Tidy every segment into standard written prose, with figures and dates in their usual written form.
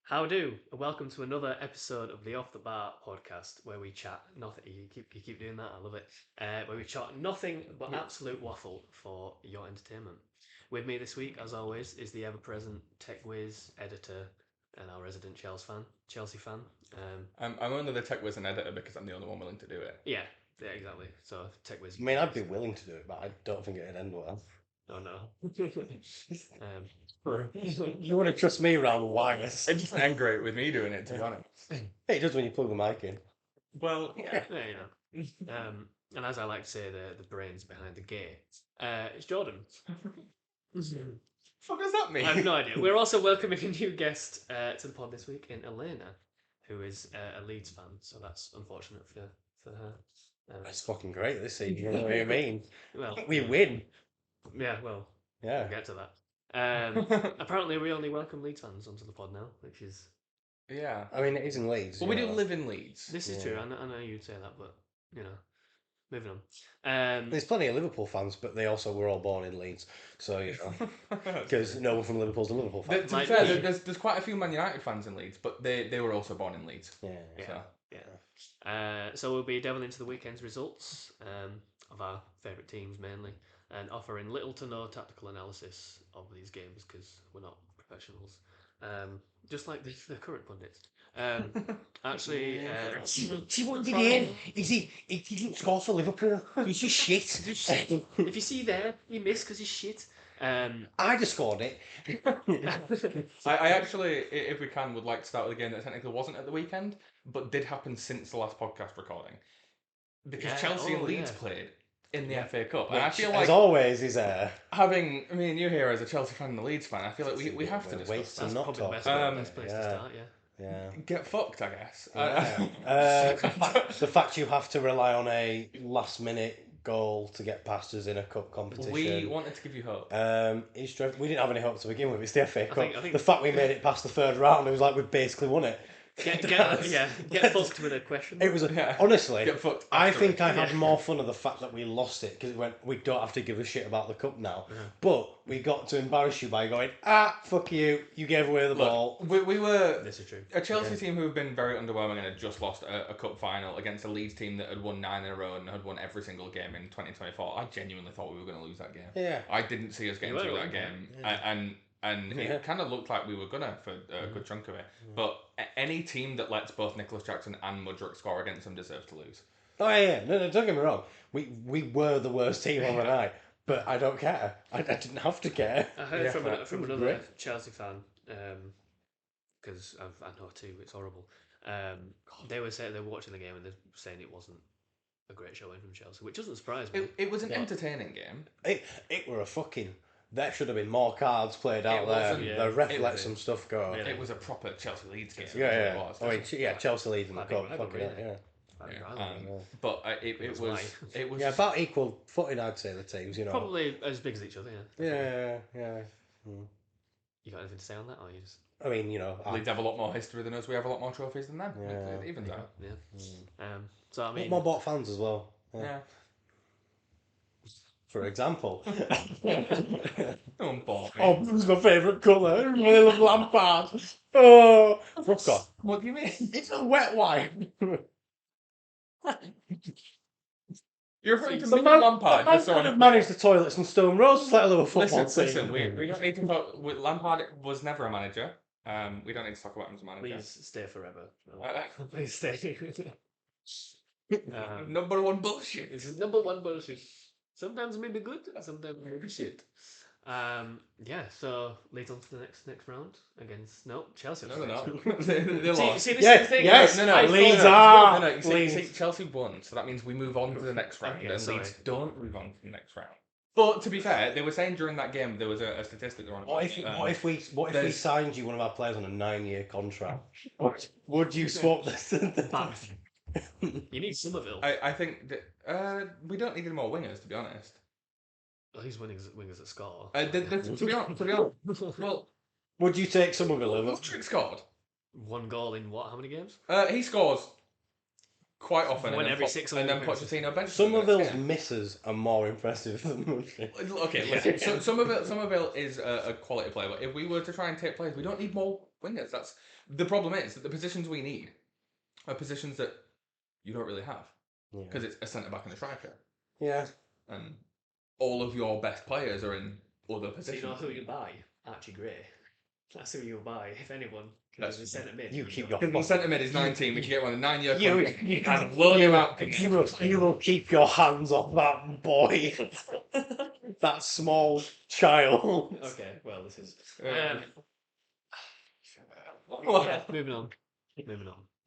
How do? Welcome to another episode of the Off the Bar podcast, where we chat nothing. You keep doing that. I love it. Where we chat nothing but absolute waffle for your entertainment. With me this week, as always, is the ever-present tech whiz editor and our resident Chelsea fan. I'm only the tech whiz and editor because I'm the only one willing to do it. Yeah, exactly. So tech whiz. I mean, I'd be willing to do it, but I don't think it'd end well. Oh no. You want to trust me around wires? It doesn't end great with me doing it, to be honest. It does when you plug the mic in. Well, yeah. Yeah, and as I like to say, the brains behind the game. It's Jordan. What does that mean? I have no idea. We're also welcoming a new guest to the pod this week in Elena, who is a Leeds fan, so that's unfortunate for her. It's fucking great this season. You know what I mean? Well, We win. yeah, well, Yeah. we'll get to that. Apparently, we only welcome Leeds fans onto the pod now, which is... Yeah. I mean, it is in Leeds. Well, we do live in Leeds. This is Yeah. true. I know you'd say that, but, you know, moving on. There's plenty of Liverpool fans, but they also were all born in Leeds. So, you know, because no one from Liverpool's a Liverpool fan. To be fair, there's quite a few Man United fans in Leeds, but they were also born in Leeds. Yeah. So we'll be delving into the weekend's results of our favourite teams mainly, and offering little to no tactical analysis of these games because we're not professionals, just like the current pundits. Actually, See what he did? He didn't score for Liverpool. He's just shit. if you see there, you miss because he's shit. I just scored it. I actually, if we can, would like to start with a game that technically wasn't at the weekend, but did happen since the last podcast recording. Because Chelsea and Leeds played in the FA Cup. And I feel like, as always, is having me and you here as a Chelsea fan and a Leeds fan, I feel like we have to discuss that's not probably the best place to start, Yeah. Get fucked, I guess. The fact you have to rely on a last-minute goal to get past us in a cup competition. We wanted to give you hope. We didn't have any hope to begin with. It's the FA Cup. I think the fact we made it past the third round, it was like we basically won it. Get fucked with a question. It was honestly. Get fucked. I think I had more fun of the fact that we lost it because it went. We don't have to give a shit about the cup now. Yeah. But we got to embarrass you by going, fuck you. You gave away the ball. We were This is true. a Chelsea team who have been very underwhelming and had just lost a cup final against a Leeds team that had won 9 in a row and had won every single game in 2024. I genuinely thought we were going to lose that game. Yeah. I didn't see us getting through that game, and it kind of looked like we were gonna for a good chunk of it. But any team that lets both Nicholas Jackson and Mudryk score against them deserves to lose. Oh yeah, no, don't get me wrong. We were the worst team on the night, but I don't care. I didn't have to care. I heard from another great. Chelsea fan, because I know too, it's horrible. They were saying they were watching the game and they're saying it wasn't a great showing from Chelsea, which doesn't surprise me. It was an entertaining game. It were a fucking. There should have been more cards played out there. Yeah. The ref let some stuff go. Yeah. It was a proper Chelsea Leeds game. Yeah. It was. I mean, Chelsea lead in the cup. Fucking hell, yeah. But it was. Yeah, about equal footing, I'd say, the teams, you know. Probably as big as each other, yeah. Yeah. You got anything to say on that, or you just... I mean, you know. Leeds have a lot more history than us. We have a lot more trophies than them. Yeah. It evens out. Yeah. So I mean, more bought fans as well. Yeah. For example. Don't bore me. Oh, this is my favourite colour. I really love Lampard. Oh, fuck off. What do you mean? It's a wet wipe. You're referring to The Mini man Lampard. could have managed the toilets in Stone Roses like a little football Listen, team. we don't need to talk. Lampard was never a manager. We don't need to talk about him as a manager. please stay forever. Please stay. Number one bullshit. This is number one bullshit. Sometimes it may be good, sometimes it may be shit. So leads on to the next round against Chelsea. No. They lost. See, this is the thing. Yes, No, Leeds are. No, you Leeds. see, Chelsea won, so that means we move on to the next round, Okay, and sorry. Leeds don't move on to the next round. But to be fair, they were saying during that game there was a statistic they're on. What if we signed you one of our players on a 9-year contract? Would you swap this? You need Somerville. I think that we don't need any more wingers, to be honest. Well, he's wingers that score. To be honest, well, Would you take Somerville over? Mudryk scored. 1 goal in what? How many games? He scores quite often. One and then every 6 and then games. Pochettino benches him the next Somerville's game. misses are more impressive than Mudryk. Okay, listen. So Somerville is a quality player, but if we were to try and take players, we don't need more wingers. That's the problem. Is that the positions we need are positions that you don't really have because it's a centre back and a striker. Yeah. And all of your best players are in other positions. So you know who you buy? Archie Gray. That's who you'll buy, if anyone. Because the centre mid. You keep your Because the centre mid is 19, we can get one a 9-year contract. you And loan him out. You will keep your hands off that boy. That small child. Okay, well, this is. Yeah. Yeah, moving on.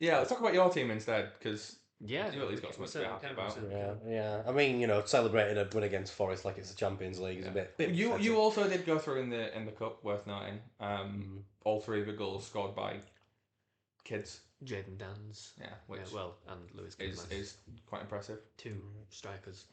Yeah, let's talk about your team instead, because Yeah, you've at least got something to be happy about. Yeah. I mean, celebrating a win against Forest like it's the Champions League is a bit. You pathetic. also did go through in the cup, worth noting. All three of the goals scored by kids. Jordon Dans. Yeah, which and Lewis is quite impressive. 2 strikers.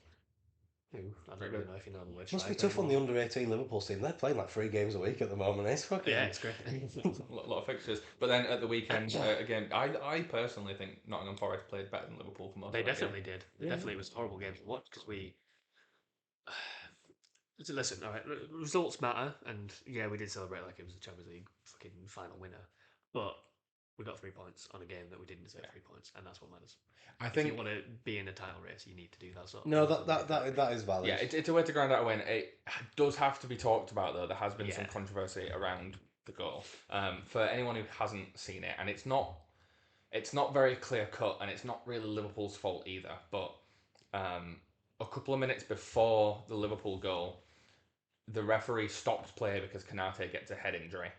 Who? I don't Very really good. know if you know the word. Must be striker tough on the under-18 Liverpool team. They're playing like 3 games a week at the moment. It's fucking. Yeah, it's great. A lot of fixtures. But then at the weekend, again, I personally think Nottingham Forest played better than Liverpool for most They of that definitely game. did. It definitely was a horrible game to watch because we. Listen, all right, results matter, and yeah, we did celebrate like it was the Champions League fucking final winner, but we got 3 points on a game that we didn't deserve 3 points, and that's what matters. I If think you want to be in a title race, you need to do that sort of. No, that is valid. yeah, it's a way to grind out a win. It does have to be talked about though. There has been some controversy around the goal. For anyone who hasn't seen it, and it's not very clear cut, and it's not really Liverpool's fault either. But a couple of minutes before the Liverpool goal, the referee stopped play because Kanate gets a head injury.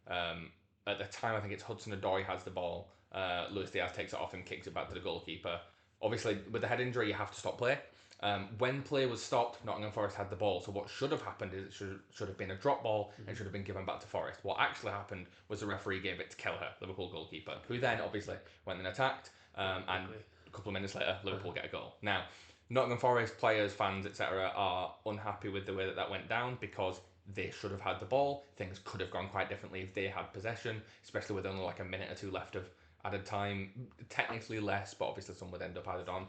At the time, I think it's Hudson-Odoi has the ball. Luis Diaz takes it off and kicks it back to the goalkeeper. Obviously, with the head injury, you have to stop play. When play was stopped, Nottingham Forest had the ball. So what should have happened is it should have been a drop ball and should have been given back to Forest. What actually happened was the referee gave it to Kelleher, Liverpool goalkeeper, who then obviously went and attacked. And a couple of minutes later, Liverpool get a goal. Now, Nottingham Forest players, fans, etc., are unhappy with the way that went down because they should have had the ball. Things could have gone quite differently if they had possession, especially with only like a minute or 2 left of added time. Technically less, but obviously some would end up added on.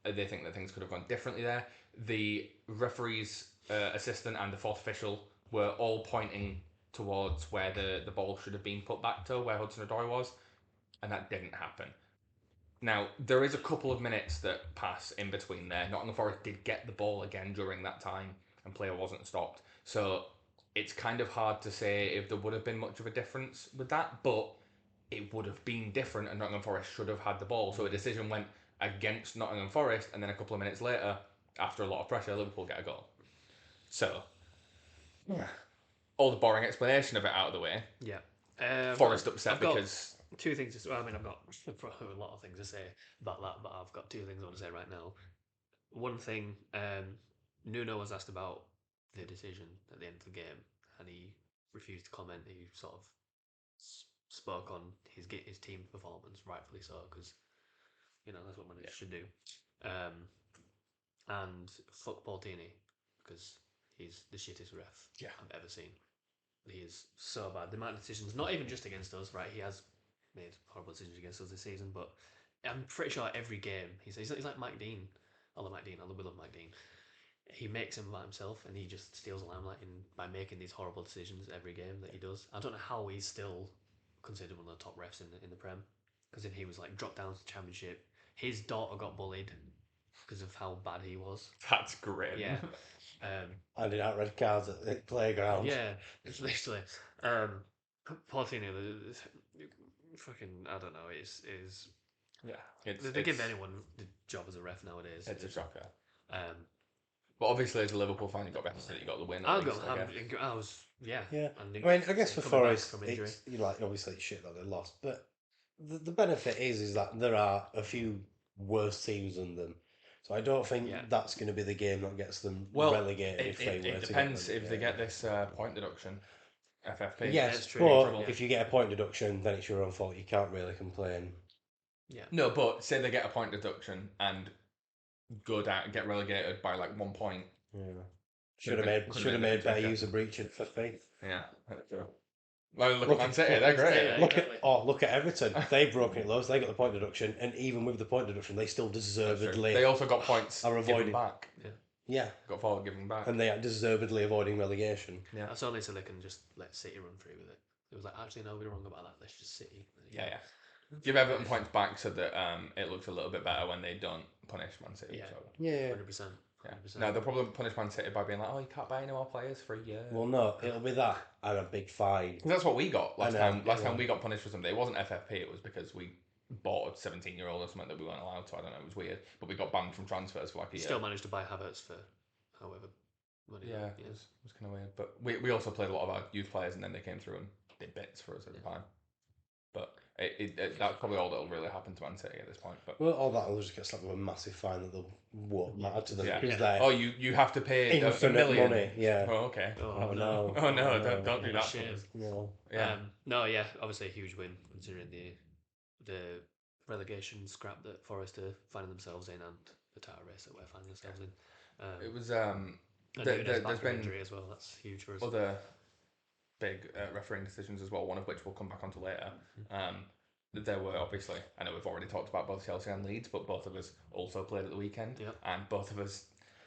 They think that things could have gone differently there. The referee's assistant and the fourth official were all pointing towards where the ball should have been put back to, where Hudson-Odoi was, and that didn't happen. Now, there is a couple of minutes that pass in between there. Nottingham Forest did get the ball again during that time, and play wasn't stopped. So it's kind of hard to say if there would have been much of a difference with that, but it would have been different, and Nottingham Forest should have had the ball. So a decision went against Nottingham Forest, and then a couple of minutes later, after a lot of pressure, Liverpool get a goal. So, all the boring explanation of it out of the way. Yeah. Forest upset because 2 things to say. I've got a lot of things to say about that, but I've got 2 things I want to say right now. One thing, Nuno was asked about the decision at the end of the game, and he refused to comment. He sort of spoke on his team performance, rightfully so, because that's what managers should do. And fuck Portini, because he's the shittest ref I've ever seen. He is so bad. The amount of decisions, not even just against us, right? He has made horrible decisions against us this season, but I'm pretty sure every game he's like Mike Dean. I love Mike Dean. We love Mike Dean. He makes him by himself, and he just steals the limelight by making these horrible decisions every game that he does. I don't know how he's still considered one of the top refs in the Prem, because if he was like dropped down to the Championship, his daughter got bullied because of how bad he was. That's great. Yeah. Handing out red cards at the playground. Yeah, it's literally. Portini, fucking, I don't know, is Yeah. they give anyone the job as a ref nowadays. It's a shocker. But obviously, as a Liverpool fan, you got better that you got the win. I was. Yeah. I mean, I guess for Forest, it's obviously it's shit that they lost, but the benefit is that there are a few worse teams than them. So I don't think that's going to be the game that gets them relegated if they were to. It depends if they get this point deduction, FFP. Yes, but if you get a point deduction, then it's your own fault. You can't really complain. Yeah. No, but say they get a point deduction and go down, get relegated by like 1 point. Yeah. Should have made better use of breach for faith. Yeah. Well, look at Man City, they're great. Look at Everton. They've broken it loads. They got the point deduction, and even with the point deduction, they still deservedly. They also got points are avoiding given back. Yeah. Got forward given back. And they are deservedly avoiding relegation. Yeah. That's only so they can just let City run through with it. It was like, actually, no, we were wrong about that. Let's just City. Yeah. Give Everton points back so that it looks a little bit better when they don't punish Man City. Yeah. So. Yeah. 100%. Yeah. No, they'll probably punish Man City by being like, oh, you can't buy any more players for a year. Well, no, it'll be that and a big fine. That's what we got last time. Last time we got punished for something. It wasn't FFP. It was because we bought a 17-year-old or something that we weren't allowed to. I don't know. It was weird. But we got banned from transfers for like a year. Still managed to buy Havertz for however money. Yeah, it was kind of weird. But we also played a lot of our youth players, and then they came through and did bits for us at the time. But that's probably all that'll really happen to Man City at this point. But well, all that will just get slapped with a massive fine that won't matter to them. Yeah. Oh, you have to pay infinite $1 million. money. Yeah. Oh, okay. Oh no. Oh no! Don't do that. Shit. No. Yeah. No. Yeah. Obviously, a huge win considering the relegation scrap that Forest are finding themselves in, and the title race that we're finding ourselves in. It was there's been injury as well. That's huge for us. Other big refereeing decisions as well. One of which we'll come back onto later. There were obviously, I know we've already talked about both Chelsea and Leeds, but both of us also played at the weekend, and both of us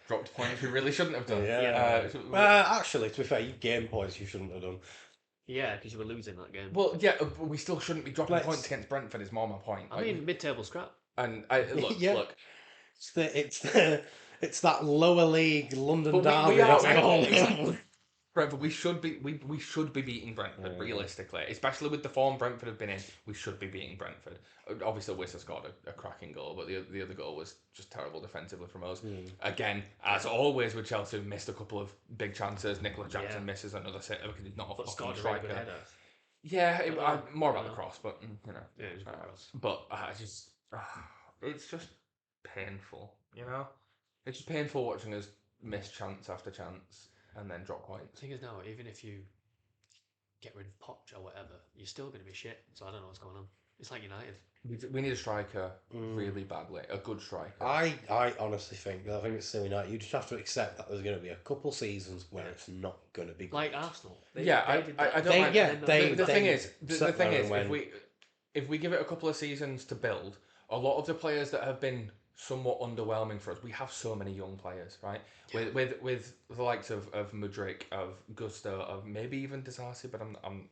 dropped points we really shouldn't have done. Well, actually, to be fair, you gained points you shouldn't have done. Yeah, because you were losing that game. Well, yeah, but we still shouldn't be dropping points against Brentford. Is more my point. I mean, mid-table scrap. And look. It's that lower league London derby. Brentford, we should be beating Brentford realistically, especially with the form Brentford have been in. We should be beating Brentford. Obviously, Wissa scored a cracking goal, but the other goal was just terrible defensively from us. Again, as always with Chelsea, we missed a couple of big chances. Nicola Jackson misses another sitter because he's not a fucking striker. Yeah, more about the cross, but you know. Yeah, it was about cross. But it's just painful, you know. It's just painful watching us miss chance after chance. And then drop points. The thing is now, even if you get rid of Poch or whatever, you're still going to be shit. So I don't know what's going on. It's like United. We need a striker really badly. A good striker. I honestly think it's silly now. You just have to accept that there's going to be a couple seasons where it's not going to be good. Like Arsenal. I don't mind. The thing is, if we give it a couple of seasons to build, a lot of the players that have been somewhat underwhelming for us. We have so many young players, right? Yeah. With the likes of Mudryk, of Gusto, of maybe even Disasi, but I'm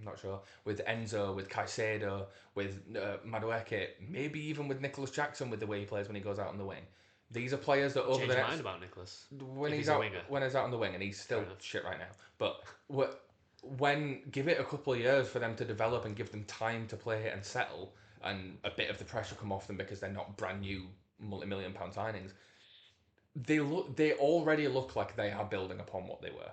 not sure. With Enzo, with Caicedo, with Madueke, maybe even with Nicholas Jackson, with the way he plays when he goes out on the wing. These are players that over the next... mind about Nicholas. When he's out on the wing, and he's still shit right now. But when give it a couple of years for them to develop and give them time to play and settle, and a bit of the pressure come off them because they're not brand new multi-million-pound signings. They already look like they are building upon what they were.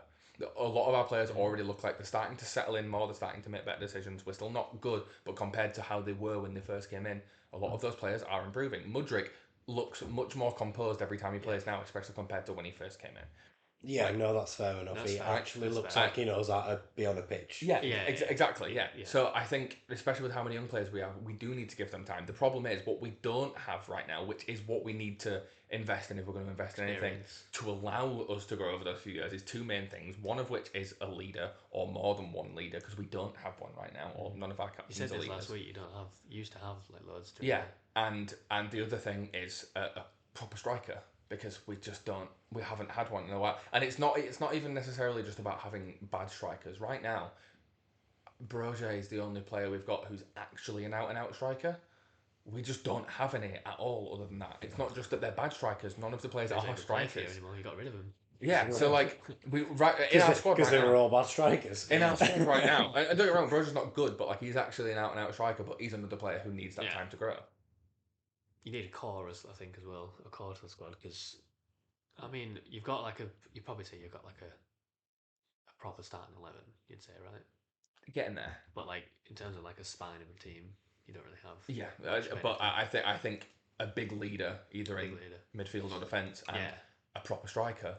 A lot of our players already look like they're starting to settle in more. They're starting to make better decisions. We're still not good, but compared to how they were when they first came in, a lot of those players are improving. Mudryk looks much more composed every time he plays now, especially compared to when he first came in. Yeah, no, that's fair enough. He actually looks like he knows how to be on a pitch. Exactly. So I think, especially with how many young players we have, we do need to give them time. The problem is what we don't have right now, which is what we need to invest in if we're going to invest in anything to allow us to grow over those few years, is two main things. One of which is a leader, or more than one leader, because we don't have one right now, or none of our captains are leaders. You said this last week. You used to have like loads. And the other thing is a proper striker. Because we haven't had one in a while, and it's not even necessarily just about having bad strikers. Right now, Broja is the only player we've got who's actually an out and out striker. We just don't have any at all. Other than that, it's not just that they're bad strikers. None of the players are strikers anymore. You got rid of them. Yeah, so like in our squad because they were all bad strikers. In our squad right now, and don't get me wrong, Broja's not good, but like he's actually an out and out striker. But he's another player who needs that time to grow. You need a core, I think, as well. A core to the squad, because I mean, you've got like you probably say you've got like a proper starting 11. You'd say, right? Getting there, but like in terms of like a spine of a team, you don't really have. Yeah, but I think a big leader, either in midfield or defence, and a proper striker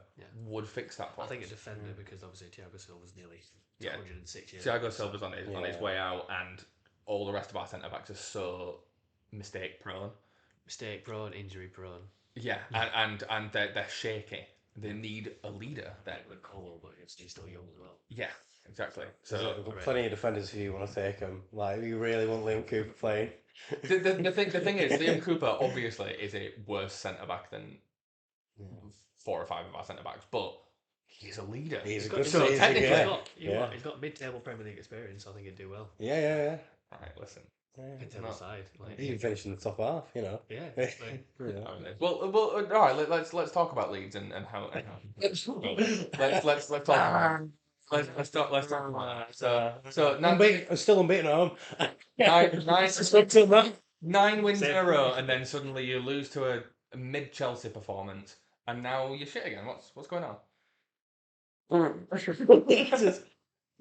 would fix that problem. I think a defender, because obviously Thiago Silva's nearly 106 years. Thiago Silva's on his way out, and all the rest of our centre backs are so mistake prone, injury prone. Yeah, and they're shaky. They need a leader. With Cole, but he's still young as well. Yeah, exactly. So we've got plenty of defenders if you want to take them. Like, you really want Liam Cooper playing. The thing is, Liam Cooper obviously is a worse centre back than 4 or 5 of our centre backs, but He's a leader. He's a got, good he's got, so technically, he's got mid-table Premier League experience. I think he'd do well. Yeah. Right, listen. Mid-table side. He can finish in the top half, you know. Yeah. Well, all right. Let's talk about Leeds and how. let's talk. Let's talk about that. So still unbeaten at home. nine wins in a row, and then suddenly you lose to a mid Chelsea performance, and now you're shit again. What's going on?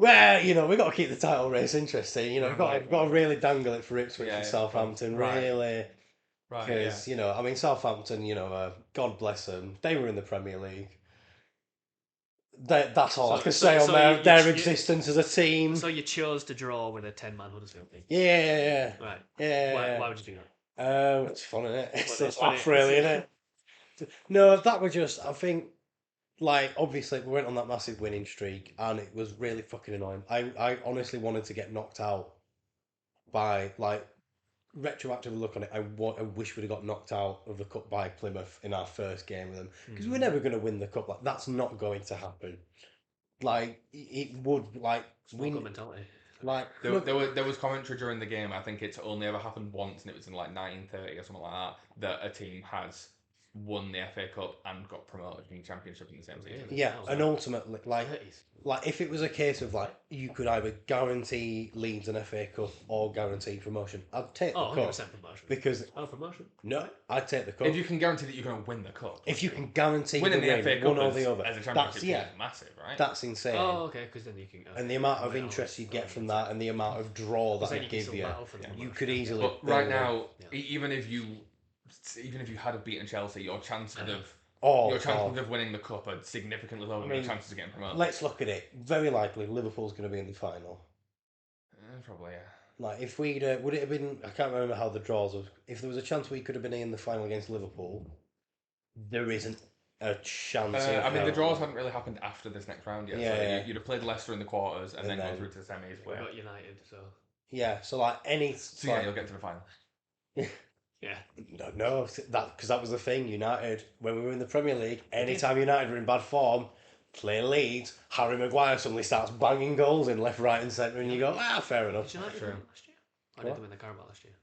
Well, you know, we've got to keep the title race interesting. You know, we've got to really dangle it for Ipswich and Southampton, really. Because, you know, I mean, Southampton, you know, God bless them, they were in the Premier League. That's all I can say on their existence as a team. So you chose to draw with a 10-man Huddersfield team? Yeah. Right. Yeah. Why would you do that? It's fun, isn't it? It's laugh, really, isn't it? No, that was just, I think, like, obviously, we went on that massive winning streak, and it was really fucking annoying. I honestly wanted to get knocked out by, like, retroactively look on it, I wish we'd have got knocked out of the cup by Plymouth in our first game with them, because we're never going to win the cup. Like, that's not going to happen. Like, it would, like, good mentality. Like, there was commentary during the game. I think it's only ever happened once, and it was in like 1930 or something like that a team has won the FA Cup and got promoted from the Championship in the same season. Yeah, and ultimately, like if it was a case of like you could either guarantee Leeds an FA Cup or guarantee promotion, I'd take the cup. 100% promotion. Because promotion? No, I'd take the cup. If you can guarantee that you're going to win the cup. If you can guarantee winning the FA Cup one or the other, as a Championship team is massive, right? That's insane. Oh, okay, because then you can. And the amount of interest you get from that, and the amount of draw that it gives you could easily. But right now, even if you had beaten Chelsea, your chances of winning the cup are significantly lower than your chances of getting promoted. Let's look at it. Very likely, Liverpool's going to be in the final. Probably, yeah. Like, if we'd... would it have been... I can't remember how the draws was. If there was a chance we could have been in the final against Liverpool, there isn't a chance. I mean, the draws hadn't really happened after this next round yet. Yeah, so you'd have played Leicester in the quarters and then gone through to the semis. We got United, so... Yeah, so like any... So yeah, you'll get to the final. Yeah. No, because that was the thing. United, when we were in the Premier League, anytime United were in bad form, play Leeds, Harry Maguire suddenly starts banging goals in left, right, and centre, and you go, fair enough. Did United win last year? I did win the Carabao last year.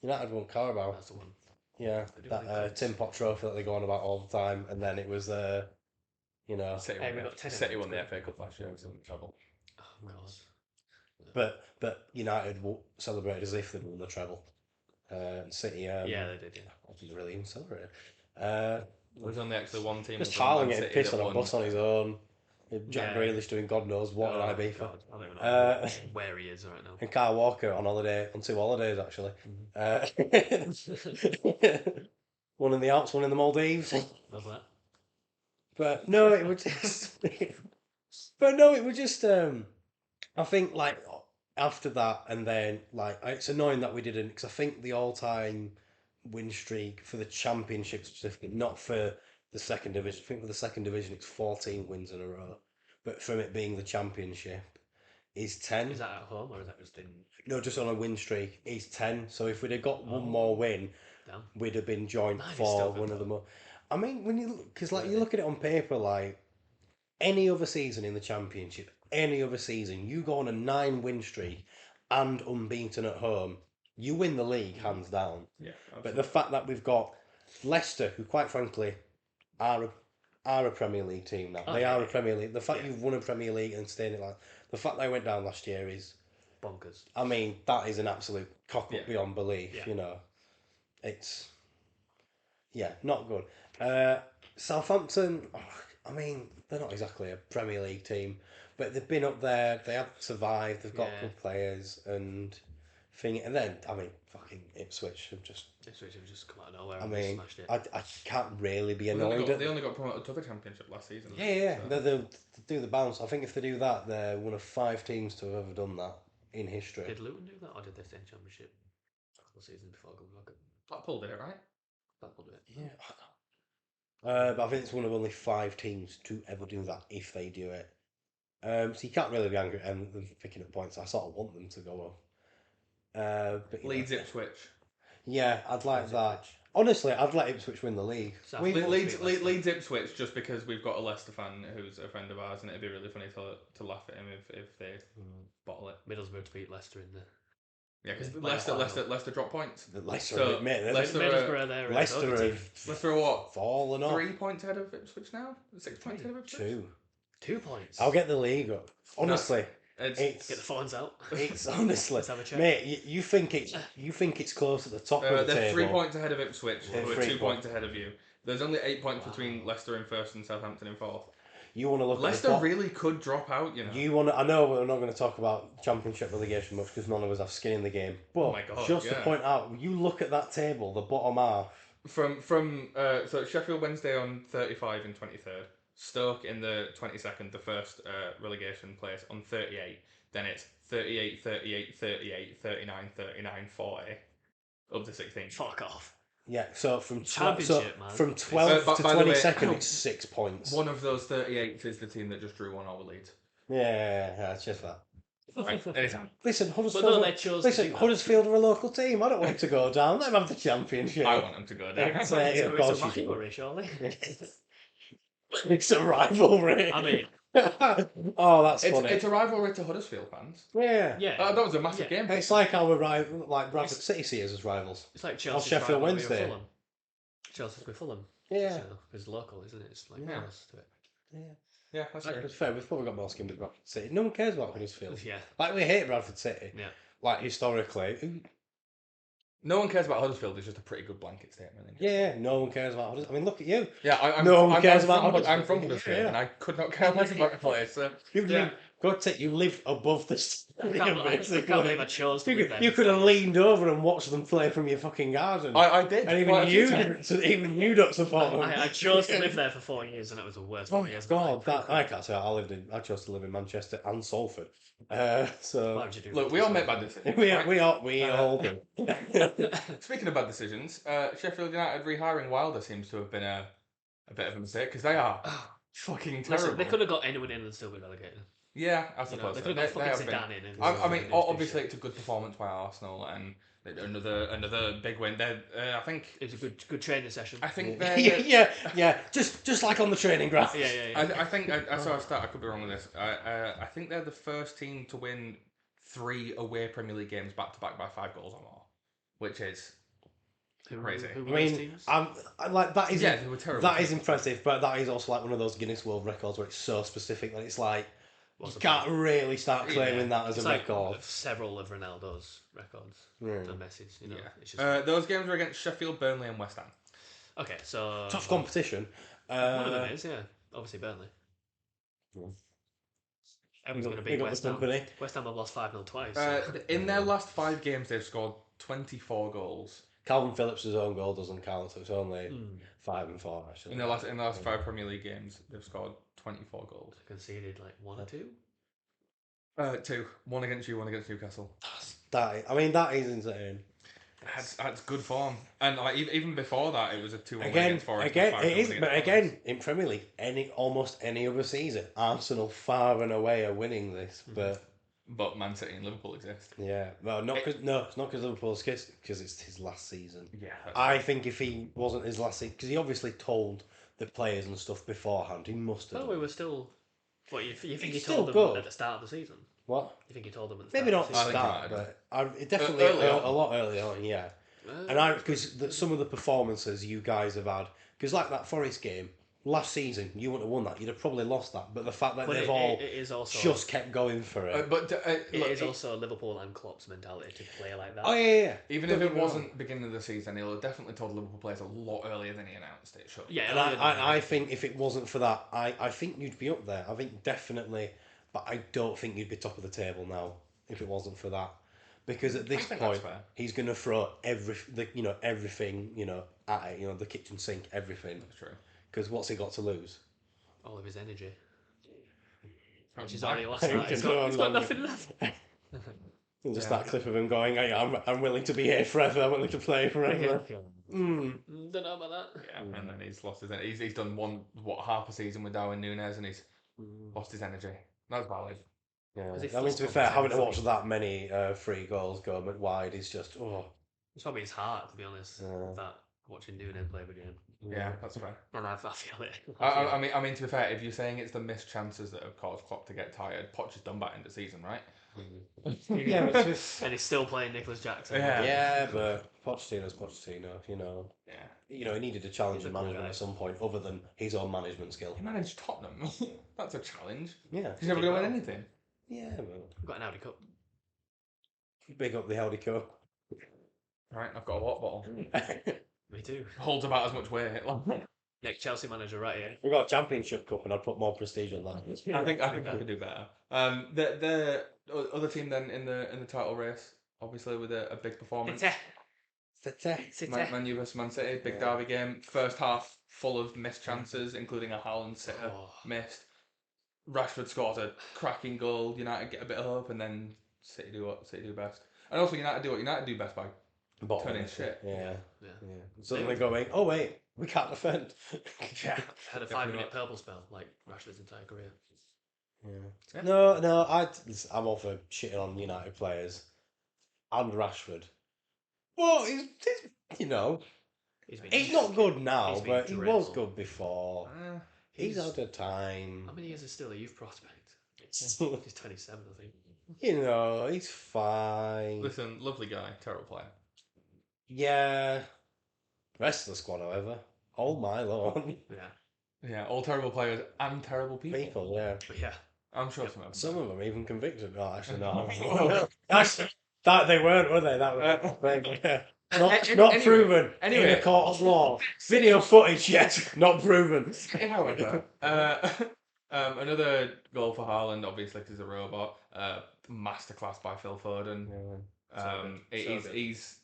United won Carabao. That's the one. Yeah, that Tin Pot trophy that they go on about all the time, and then it was you know. City won the FA Cup last year. It was in trouble. Oh God. But United celebrated as if they'd won the treble. City. Yeah, they did. Yeah. I didn't really even celebrate. There was only actually one team. Just Haaland getting pissed on a bus on his own. Jack Grealish doing God knows what in Ibiza. God, I don't even know where he is right now. And Kyle Walker on holiday, on 2 holidays actually. One in the Alps, one in the Maldives. Love that. But no, it was just. It was just. I think like after that, and then like it's annoying that we didn't, because I think the all-time win streak for the Championship specifically, not for the second division. I think for the second division it's 14 wins in a row, but from it being the Championship, is 10. Is that at home or is that just in? No, just on a win streak. Is 10. So if we'd have got one more win, we'd have been joint for one of the more. I mean, when you because like you look at it on paper, like any other season in the Championship, any other season, you go on a 9-win streak and unbeaten at home, you win the league hands down. Yeah, but the fact that we've got Leicester, who quite frankly are a Premier League team now. They are a Premier League. The fact you've won a Premier League and staying in it, like the fact they went down last year is bonkers. I mean, that is an absolute cock up beyond belief. Yeah. You know, it's not good. Southampton, I mean, they're not exactly a Premier League team, but they've been up there. They have survived. They've got good players and and then I mean, fucking Ipswich have just come out of nowhere. I mean, I can't really be annoyed. They only got promoted to the Championship last season. Yeah. So. They'll do the bounce. I think if they do that, they're one of 5 teams to have ever done that in history. Did Luton do that, or did they stay in Championship a couple of seasons before going back? Blackpool did it, right? Blackpool did it. Yeah. But I think it's one of only 5 teams to ever do that if they do it. So you can't really be angry at them picking up points. I sort of want them to go up. But Leeds Ipswich. Yeah, I'd like that. Honestly, I'd let Ipswich win the league. Leeds Ipswich, just because we've got a Leicester fan who's a friend of ours, and it'd be really funny to laugh at him if they bottle it. Middlesbrough to beat Leicester in there. Yeah, because Leicester drop points. Leicester, So, Leicester are what? Fallen off. 3 points ahead of Ipswich now? 6 points ahead of Ipswich? 2 points. I'll get the league up. Honestly, get the phones out. It's honestly, Let's have a check. mate. You think it's close at the top of the table? They're 3 points ahead of Ipswich, who are 2 points ahead of you. There's only 8 points between Leicester in first and Southampton in fourth. You want to look Leicester at really could drop out, I know we're not going to talk about Championship relegation much because none of us have skin in the game. But to point out, you look at that table, the bottom half. So Sheffield Wednesday on 35 and 23rd. Stoke in the 22nd, the first relegation place, on 38. Then it's 38, 38, 38, 39, 39, 40, up to 16. Fuck off. Yeah, so from Championship, man. From 12th to 22nd, it's 6 points. One of those 38 is the team that just drew 1 over Leeds. Yeah, it's just that. Right, anytime. Listen, Huddersfield are a local team. I don't want them to go down. Let them have the championship. I want them to go down. It's a rivalry, surely. It's a rivalry. I mean, oh, that's funny. It's a rivalry to Huddersfield fans. Yeah. Yeah. That was a massive game. It's like our Bradford City see us as rivals. It's like Chelsea. Sheffield Wednesday. Chelsea's with Fulham. Yeah. So it's local, isn't it? It's like close to it. Yeah, that's fair. It's fair. We've probably got more skin with Bradford City. No one cares about Huddersfield. Yeah. Like, we hate Bradford City. Yeah. Like, historically. No one cares about Huddersfield. It's just a pretty good blanket statement. Yeah, no one cares about Huddersfield. I mean, look at you. Yeah, I'm from Huddersfield, and I could not care less about the place. So, You live above the stadium, basically. I can't believe I chose to live there. You could have leaned over and watched them play from your fucking garden. I did. And even you don't support them. I chose to live there for 4 years, and it was the worst. Oh my god, I can't say I chose to live in Manchester and Salford. So Why would you do look, we all make bad decisions. we all do. Speaking of bad decisions, Sheffield United rehiring Wilder seems to have been a bit of a mistake because they are fucking terrible. Listen, they could have got anyone in and still been relegated. Yeah, I suppose. They could have got fucking Zidane in. I mean, obviously it's a good performance by Arsenal and another big win. I think it was a good training session. I think yeah. Just like on the training ground. Yeah. I think I saw a stat. I could be wrong with this. I think they're the first team to win 3 away Premier League games back to back by 5 goals or more, which is crazy. Who were those teams? That is they were terrible. That is impressive, but that is also like one of those Guinness World Records where it's so specific that it's like you can't really start claiming that as a record. Several of Ronaldo's records and Messi's. It's just Those games were against Sheffield, Burnley, and West Ham. Okay, so tough competition. One of them is, obviously Burnley. Everyone's going to beat West Ham. West Ham have lost 5-0 twice. In their last 5 games, they've scored 24 goals. Calvin Phillips' own goal doesn't count, so it's only 5 and 4 actually. In the last 5 Premier League games, they've scored 24 goals. Conceded like 1 or 2. 2. 1 against you, 1 against Newcastle. That is insane. That's good form, and like even before that, it was a 2-1 against Forest. Again, it is, but again in Premier League, almost any other season, Arsenal far and away are winning this, But Man City and Liverpool exist. Yeah, well, it's not because Liverpool's because it's his last season. Yeah, I think if he wasn't his last season, because he obviously told the players and stuff beforehand, he must have. Oh, we were still. What you think he told them at the start of the season? What? You think he told them at the start? Maybe not of the season? start, but definitely a lot early on. Yeah, and because some of the performances you guys have had, because like that Forest game. Last season, you wouldn't have won that. You'd have probably lost that. But the fact that they've all just kept going for it. It is also Liverpool and Klopp's mentality to play like that. Oh, yeah. Even if it wasn't beginning of the season, he'll have definitely told Liverpool players a lot earlier than he announced it. Sure. Yeah, and I think if it wasn't for that, I think you'd be up there. I think definitely, but I don't think you'd be top of the table now if it wasn't for that. Because at this point, he's going to throw everything, at it. The kitchen sink, everything. That's true. Because what's he got to lose? All of his energy. Which is already lost. He's got nothing left. And just that clip of him going, I'm willing to be here forever. I'm willing to play forever. Don't know about that. Yeah, and then he's lost his energy. He's done half a season with Darwin Núñez, and he's lost his energy. That's valid. Yeah. I mean, to be fair, having to watch that many 3 goals go wide is just It's probably his heart, to be honest. That watching Noonan play the game. Yeah, that's fair. And I feel it. I mean, to be fair, if you're saying it's the missed chances that have caused Klopp to get tired, Poch has done that in the season, right? Yeah, but and he's still playing Nicholas Jackson. Yeah, but Pochettino's Pochettino, you know. Yeah. You know, he needed a challenge in management at some point, other than his own management skill. He managed Tottenham. That's a challenge. Yeah. He's never going to win anything. Yeah, but We've got an Audi Cup. big up the Audi Cup. Right, I've got a water bottle. Me too. Holds about as much weight. Next Chelsea manager, right here. We've got a Championship Cup, and I'd put more prestige on that. I think I could do better. The other team then in the title race, obviously with a big performance. City. Man U vs Man City, big derby game. First half full of missed chances, including a Haaland sitter missed. Rashford scores a cracking goal. United get a bit of hope, and then City do what City do best. And also United do what United do best by turning shit. Yeah. Suddenly going, oh wait, we can't defend. Yeah. Had a 5-minute purple spell, like Rashford's entire career. Yeah. No, I'm all for shitting on United players and Rashford. Well, he's you know, he's not good now, but he was good before. He's out of time. How many years is still a youth prospect? He's 27, I think. You know, he's fine. Listen, lovely guy, terrible player. Yeah. Rest of the squad, however, oh my lord. Yeah, all terrible players and terrible people. Yeah. But yeah. I'm sure some of them are even convicted. No, actually, no. Actually, that they weren't, were they? That was not proven in a court of law. Video footage, yes, not proven. However, another goal for Haaland, obviously, because he's a robot. Masterclass by Phil Foden. He's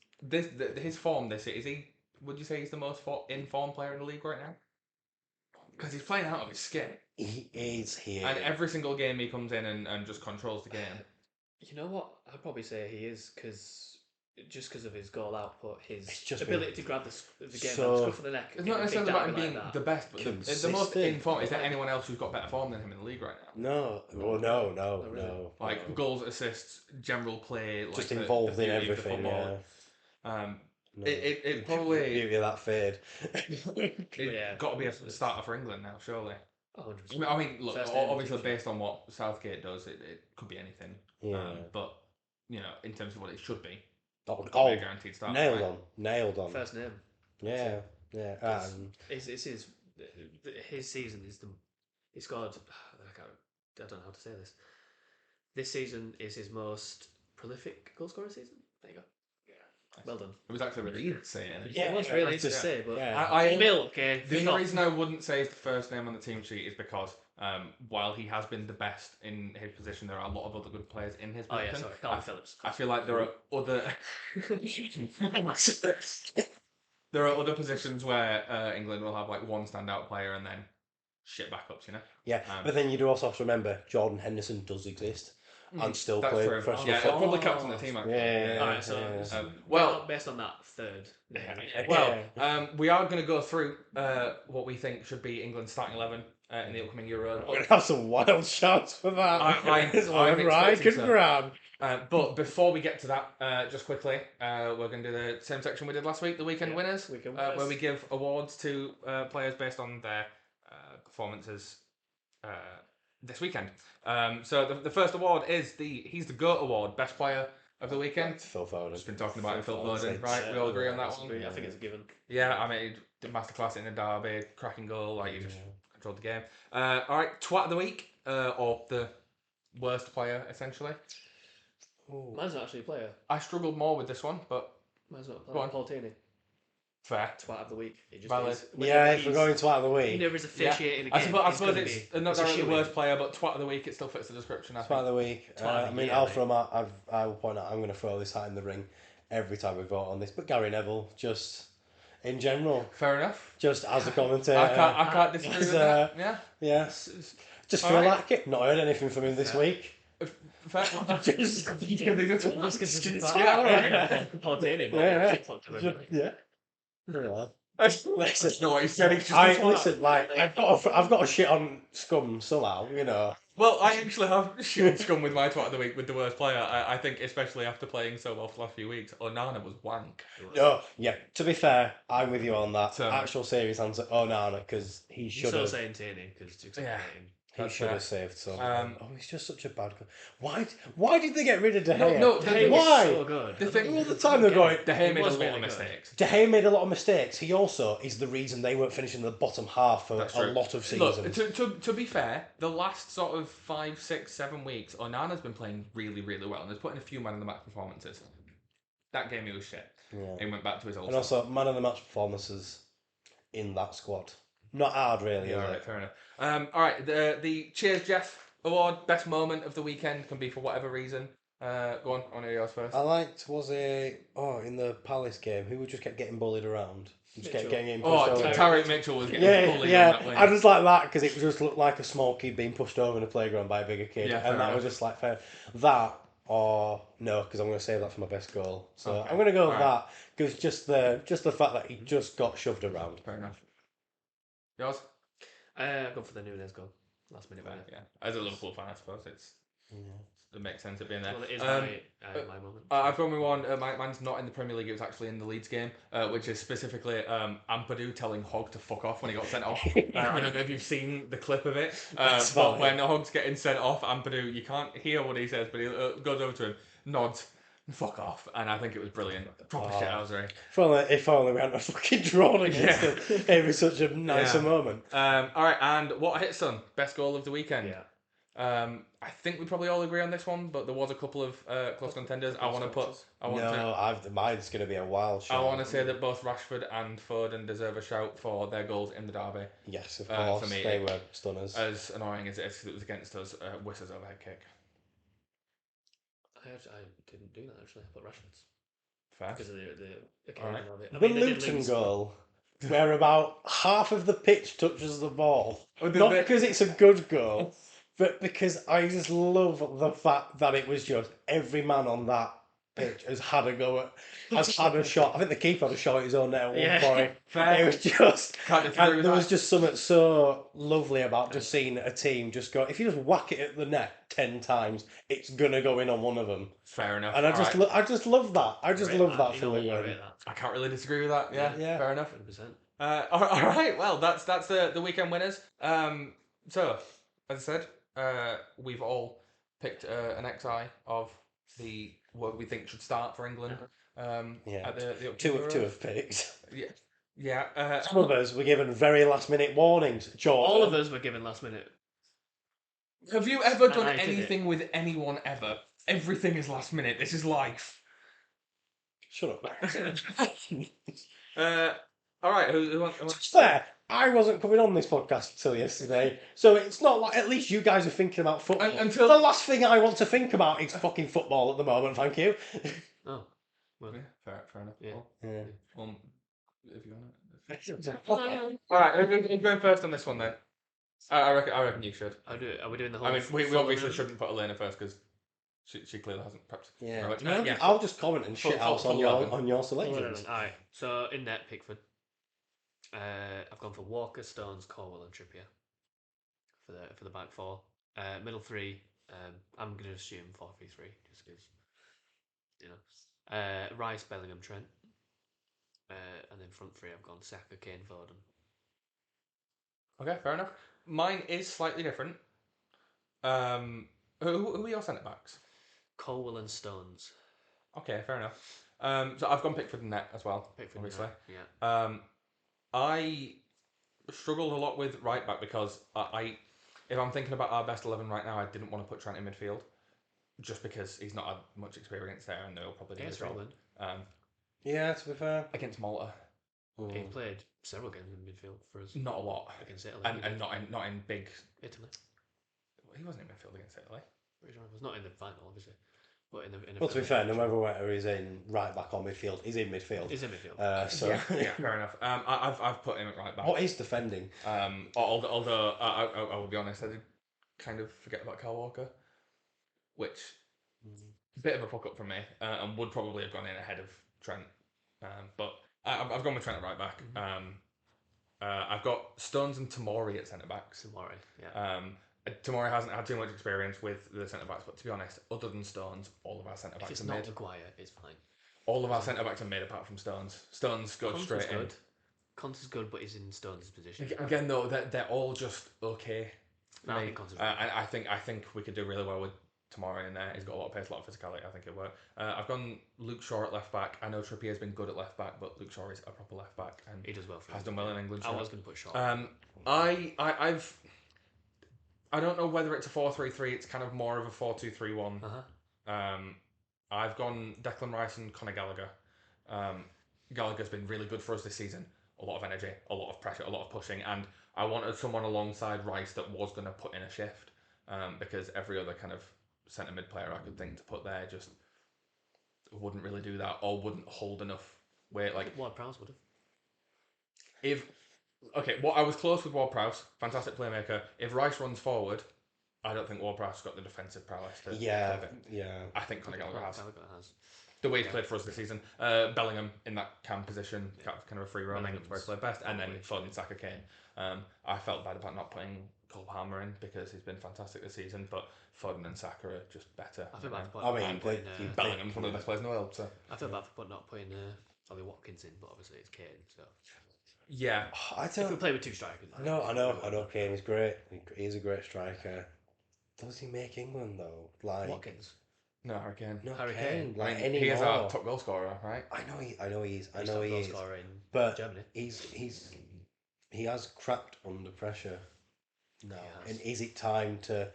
his form. Is he? Would you say he's the most in-form player in the league right now? Because he's playing out of his skin. He is here. And every single game he comes in and just controls the game. You know what? I'd probably say he is because of his goal output, his ability to grab the game and scruff of the neck. It's not necessarily about him being the best, but the most in-form. Is there anyone else who's got better form than him in the league right now? No. Well, no. Like goals, assists, general play. Like just involved in everything, It probably beauty of that fade. It's got to be a starter for England now, surely. 100%. I mean, look, obviously based on what Southgate does, it could be anything. Yeah. But you know, in terms of what it should be, guaranteed starter. Nailed on. First name. Yeah. It's his season is he scored. I don't know how to say this. This season is his most prolific goal scoring season. There you go. Well done. It was actually really easy to say it. Yeah, it was really easy to say, but the only reason I wouldn't say he's the first name on the team sheet is because while he has been the best in his position, there are a lot of other good players in his position. Calvin Phillips. I feel like there are other there are other positions where England will have like one standout player and then shit backups, you know. Yeah, but then you do also have to remember Jordan Henderson does exist. And still play professional football. Probably captain the team actually. Alright, so based on that third. We are going to go through what we think should be England's starting 11 in the upcoming Euro. We're going to have some wild shots for that. I'm but before we get to that, just quickly, we're going to do the same section we did last week, the weekend winners, where we give awards to players based on their performances this weekend. So the first award is he's the GOAT award, best player of the weekend. Phil Foden. Just been talking about Phil Foden, right? We all agree on that one. I think it's a given. Yeah, I mean, he did masterclass in the derby, cracking goal, like he just controlled the game. All right, twat of the week, or the worst player essentially. Ooh. Mine's not actually a player. I struggled more with this one, but mine's not a player. Paul Tierney. Fair. Twat of the week. It just valid. If we're going twat of the week. Whenever he's officiating a game. I suppose it's not directly the worst player, but twat of the week, it still fits the description. Twat of the week. I mean, I will point out, I'm going to throw this hat in the ring every time we vote on this, but Gary Neville, just in general. Fair enough. Just as a commentator. I can't disagree with that. Yeah. Just feel like it. Not heard anything from him this week. Fair. Listen, I've got a shit on Scum somehow, you know. Well, I actually have shit scum with my twat of the week with the worst player. I think, especially after playing so well for the last few weeks, Onana was wank. No, yeah. To be fair, I'm with you on that. So- Actual serious answer, Onana, because he You're should still have. saying Tierney because you Yeah. hate him. He That's should fair. have saved some. He's just such a bad guy. Why did they get rid of De Gea? No, De Gea was Why? so good. The thing- All the time they're going. De Gea He made a was lot really of good. mistakes. De Gea made a lot of mistakes. He also is the reason they weren't finishing in the bottom half for That's a true. lot of seasons. Look, to be fair, the last sort of 5, 6, 7 weeks, Onana's been playing really, really well, and has put in a few man of the match performances. That game he was shit. Yeah. He went back to his old And also, man of the match performances in that squad. Not hard, really. Yeah, is all it? right, fair enough. All right, the Cheers Jeff Award, best moment of the weekend, can be for whatever reason. Go on, I want to hear yours first. I liked, in the Palace game, who just kept getting bullied around. Just kept Mitchell. getting pushed over. Tarek Mitchell was getting bullied on that wing. I just like that because it just looked like a small kid being pushed over in a playground by a bigger kid. Yeah, fair and that was enough. just like fair. That, or no, because I'm going to save that for my best goal. So Okay. I'm going to go with Alright. that because just the fact that he just got shoved around. Fair enough. Yours? I've gone for the Nunes goal. Last minute winner. Yeah. As a Liverpool fan, I suppose it makes sense it being there. Well, it is my moment. I've gone with one. Mine's not in the Premier League. It was actually in the Leeds game, which is specifically Ampadu telling Hogg to fuck off when he got sent off. I don't know if you've seen the clip of it, That's but fine. when Hogg's getting sent off, Ampadu, you can't hear what he says, but he goes over to him, nods, fuck off, and I think it was brilliant. Proper shit, I was right. If only we hadn't a fucking drawn against them. It was such a nicer moment. All right, and what hit son? Best goal of the weekend. Yeah. I think we probably all agree on this one, but there was a couple of close contenders. Mine's going to be a wild shot. I want to say that both Rashford and Foden deserve a shout for their goals in the derby. Yes, of course. For me, they were stunners. As annoying as it is, 'cause it was against us, Wissa's overhead kick. I didn't do that actually. I put Rashford's Fair. because of the occasion Alright. of it. I The mean, they did Luton lose. goal, where about half of the pitch touches the ball. Oh, Not because it's a good goal, but because I just love the fact that it was just every man on that pitch has had a shot. I think the keeper had a shot at his own net at one point. Fair. It was just, Can't disagree with there that. was just something so lovely about just seeing a team just go. If you just whack it at the net 10 times, it's gonna go in on one of them. Fair enough. And I just love that. I just love that You know what, I feeling. rate that. I can't really disagree with that. Yeah, Yeah. fair enough. 100%. All right. Well, that's the weekend winners. So as I said, we've all picked an XI of the what we think should start for England. At the Two of picked. Yeah. Some of us were given very last minute warnings. Jordon. All of us were given last minute. Have you ever And done I did anything with anyone ever? Everything is last minute. This is life. Shut up. All right. Who To wants? be fair, I wasn't coming on this podcast until yesterday, so it's not like at least you guys are thinking about football. Until the last thing I want to think about is fucking football at the moment. Thank you. Oh. Well, Yeah, fair enough. Yeah. Well, if you want it. All right, who's going first on this one then? I reckon you should. I'll do it. Are we doing the whole? I mean, we full obviously amount? shouldn't put Elena first because she clearly hasn't prepped. Yeah. very much. No, Yeah. I'll just comment and shit house full on your 11. on your Full 11. selections. Alright. So in net, Pickford. I've gone for Walker, Stones, Colwell, and Trippier for the back four. Middle three. I'm going to assume 4-3-3 just because Rice, Bellingham, Trent. And then front three, I've gone Saka, Kane, Foden. Okay, fair enough. Mine is slightly different. Who are your centre backs? Colwell and Stones. Okay, fair enough. So I've gone Pickford and net as well. Pickford, obviously. Yeah. I struggled a lot with right back because if I'm thinking about our best 11 right now, I didn't want to put Trent in midfield just because he's not had much experience there and they'll probably do the Against job. England. Yeah, to be fair. Against Malta, He played several games in midfield for us. not a lot, Against Italy. and not in big. Italy. He wasn't in midfield against Italy. Pretty sure it was not in the final, obviously. But in the Well, to be fair, no matter whether he's in right back or midfield, he's in midfield. He's in midfield. So Yeah, fair enough. I've put him at right back. what is defending? Although I will be honest, I did kind of forget about Kyle Walker, which a bit of a fuck up from me, and would probably have gone in ahead of Trent. But I've gone with Trent at right back. I've got Stones and Tamori at centre backs. Tomorrow, yeah. Tomori hasn't had too much experience with the centre backs, but to be honest, other than Stones, all of our centre backs If are it's not made. Maguire, it's fine. All of our centre backs are made apart from Stones. Stones goes Conte's straight in. good. Conte's good, but he's in Stones' position. Again, though, they're all just okay. No, I think Conte's really and I think we could do really well with Tomori in there. He's got a lot of pace, a lot of physicality. I think it'll work. I've gone Luke Shaw at left back. I know Trippier's been good at left back, but Luke Shaw is a proper left back and he does well for has done well in England. I was going to put Shaw. I don't know whether it's a 4-3-3. It's kind of more of a 4-2-3-1. I've gone Declan Rice and Conor Gallagher. Gallagher's been really good for us this season. A lot of energy, a lot of pressure, a lot of pushing, and I wanted someone alongside Rice that was going to put in a shift, because every other kind of centre mid player I could think to put there just wouldn't really do that or wouldn't hold enough weight. Like Ward-Prowse would have. I was close with Ward-Prowse, fantastic playmaker. If Rice runs forward, I don't think Ward-Prowse has got the defensive prowess to Yeah. I think Conor Gallagher has. has. The way he's played for us this season, Bellingham in that cam position, kind of a free roaming, that's where he played best, and then Foden, Saka, Kane. I felt bad about not putting Cole Palmer in because he's been fantastic this season, but Foden and Saka are just better. I feel bad for putting Bellingham's one of the best players in the world. So I feel bad for not putting Ollie Watkins in, but obviously it's Kane. So yeah, if we play with two strikers, I know. Kane is great. He's a great striker. Does he make England though? Like Watkins. no, Harry Kane. No, Harry Kane. Like he is our top goal scorer, right? I know he is. He's top goal scorer in But Germany. he has cracked under pressure now. And is it time to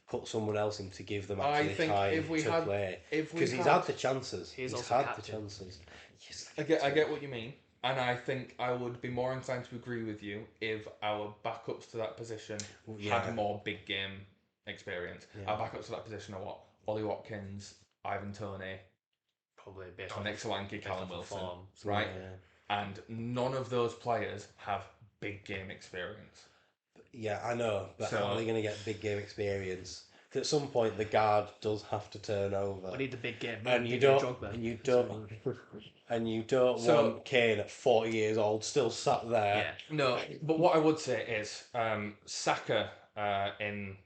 put someone else in to give them actually time to play? Because he's had the chances. He's had the chances. I get what you mean. And I think I would be more inclined to agree with you if our backups to that position had more big game experience. Our backups to that position are what? Ollie Watkins, Ivan Toney, probably based Dominic Solanke, Callum Wilson, form, right? Yeah. And none of those players have big game experience. Yeah, I know, but how are they going to get big game experience? At some point, the guard does have to turn over. We need the big game, and you don't want Kane at 40 years old still sat there. Yeah. No, but what I would say is Saka in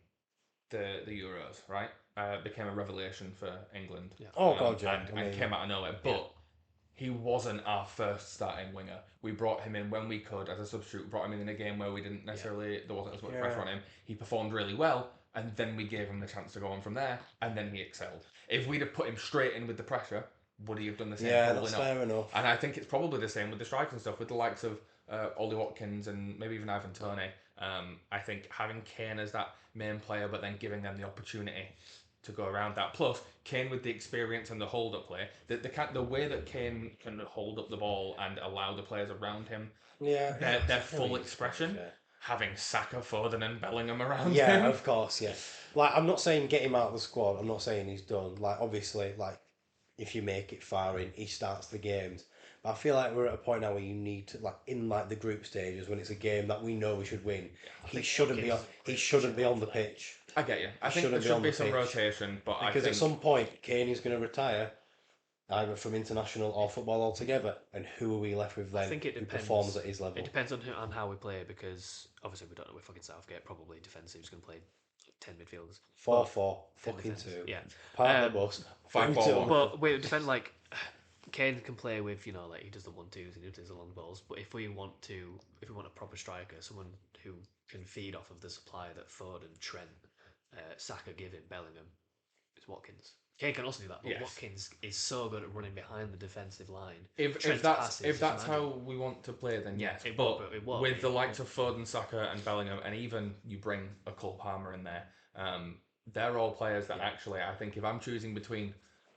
the Euros, right? Became a revelation for England. Yeah. Oh God, yeah. And came out of nowhere. But he wasn't our first starting winger. We brought him in when we could as a substitute. Brought him in a game where we didn't necessarily there wasn't as much pressure on him. He performed really well, and then we gave him the chance to go on from there, and then he excelled. If we'd have put him straight in with the pressure, would he have done the same? Yeah, probably that's not. fair enough. And I think it's probably the same with the striking stuff, with the likes of Ollie Watkins and maybe even Ivan Toney. I think having Kane as that main player, but then giving them the opportunity to go around that. Plus, Kane with the experience and the hold-up play, the way that Kane can hold up the ball and allow the players around him, their full expression. Having Saka, Foden, and Bellingham around him. Yeah, of course, yeah. Like, I'm not saying get him out of the squad. I'm not saying he's done. Like, obviously, like, if you make it far in, he starts the games. But I feel like we're at a point now where you need to, like, in like the group stages when it's a game that we know we should win. He shouldn't be on. He shouldn't be on the pitch. I get you. I think there should be some rotation, but because at some point Kane is going to retire, either from international or football altogether, and who are we left with then? I think it depends. Who performs at his level? It depends on how we play, because obviously we don't know with fucking Southgate. Probably defensive. He's going to play 10 midfielders. 4-4, fucking 2. Yeah. Part of the bus. 5-4-1. But we defend like Kane can play with, like he does the 1-2s and he does the long balls. But if we want a proper striker, someone who can feed off of the supply that Foden, Trent, Saka give him, Bellingham, it's Watkins. Kane can also do that, but Watkins is so good at running behind the defensive line. If that's how we want to play, then yes. But with the likes of Foden, Saka, and Bellingham, and even you bring a Cole Palmer in there, they're all players that actually I think if I'm choosing between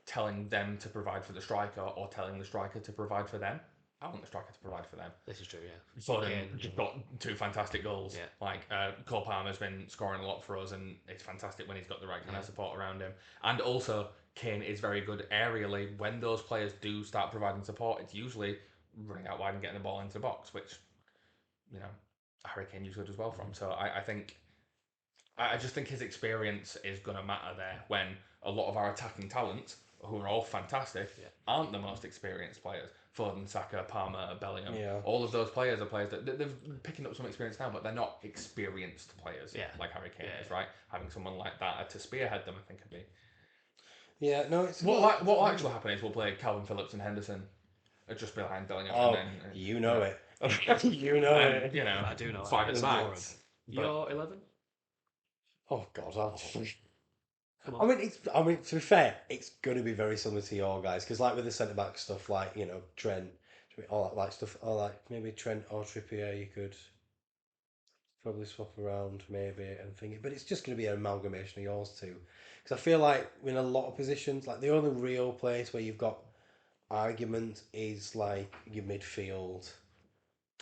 telling them to provide for the striker or telling the striker to provide for them, I want the striker to provide for them. This is true, yeah. Foden got 2 fantastic goals. Yeah. Like Cole Palmer's been scoring a lot for us, and it's fantastic when he's got the right kind of support around him. And also, Kane is very good aerially. When those players do start providing support, it's usually running out wide and getting the ball into the box, which Harry Kane usually does well from. So I just think his experience is going to matter there when a lot of our attacking talents who are all fantastic, aren't the most experienced players. Foden, Saka, Palmer, Bellingham, all of those players are players that they're picking up some experience now, but they're not experienced players like Harry Kane is, right? Having someone like that to spearhead them, I think, would be... Yeah, no, it's... What will actually happen is we'll play Calvin Phillips and Henderson just behind Bellingham. Oh, and then, you know it. You know it. You know, I do know. 5 at the back. You're 11? Oh, God. Come on. I mean, to be fair, it's going to be very similar to your guys, because like with the centre-back stuff, like, you know, Trent, all that like stuff, or like maybe Trent or Trippier, you could probably swap around maybe and think it, but it's just going to be an amalgamation of yours too. Because I feel like in a lot of positions, like the only real place where you've got argument is like your midfield.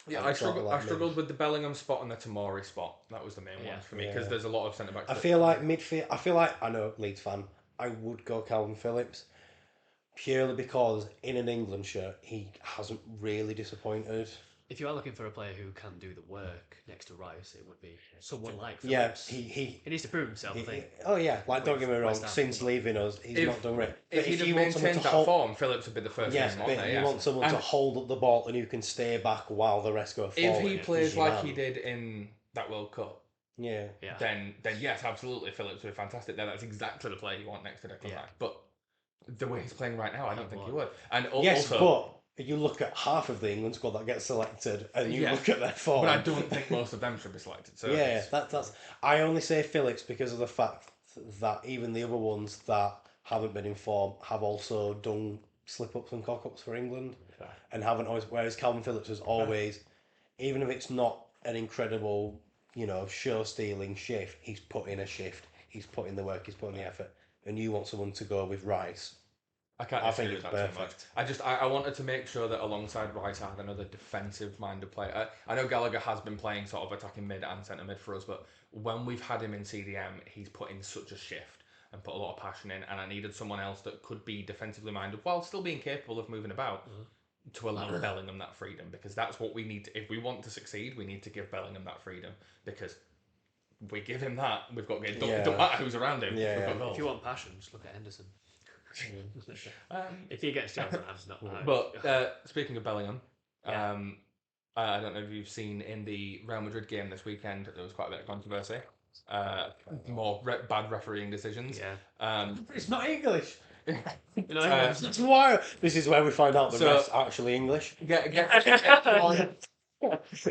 Yeah, I struggled with the Bellingham spot and the Tomori spot. That was the main one for me, because there's a lot of centre backs. I feel like midfield. I know, Leeds fan. I would go Calvin Phillips purely because in an England shirt he hasn't really disappointed. If you are looking for a player who can do the work next to Rice, it would be someone like Phillips. Yeah, he needs to prove himself. I think. Oh yeah, like don't get me wrong. Since leaving us, he's not done it. If he'd maintained that form, Phillips would be the first. Yes, but you want someone to hold up the ball and who can stay back while the rest go forward. If he plays like he did in that World Cup, then yes, absolutely, Phillips would be fantastic. That's exactly the player you want next to Declan Rice. But the way he's playing right now, I don't think he would. And yes, also, but you look at half of the England squad that gets selected, and you look at their form. But I don't think most of them should be selected. So that's. I only say Phillips because of the fact that even the other ones that haven't been in form have also done slip-ups and cock-ups for England, and haven't always. Whereas Calvin Phillips has always, even if it's not an incredible, show-stealing shift, he's put in a shift. He's put in the work. He's put in the effort. And you want someone to go with Rice. I think it's perfect. I wanted to make sure that alongside Rice I had another defensive-minded player. I know Gallagher has been playing sort of attacking mid and centre mid for us, but when we've had him in CDM, he's put in such a shift and put a lot of passion in, and I needed someone else that could be defensively minded while still being capable of moving about to allow Bellingham that freedom, because that's what we need. If we want to succeed, we need to give Bellingham that freedom, because we give him that, we've got it. Don't matter who's around him. If you want passion, just look at Henderson. If he gets jobs, that's not. But speaking of Bellingham, I don't know if you've seen in the Real Madrid game this weekend, there was quite a bit of controversy. More bad refereeing decisions. It's not English. That's why. This is where we find out the rest actually English. We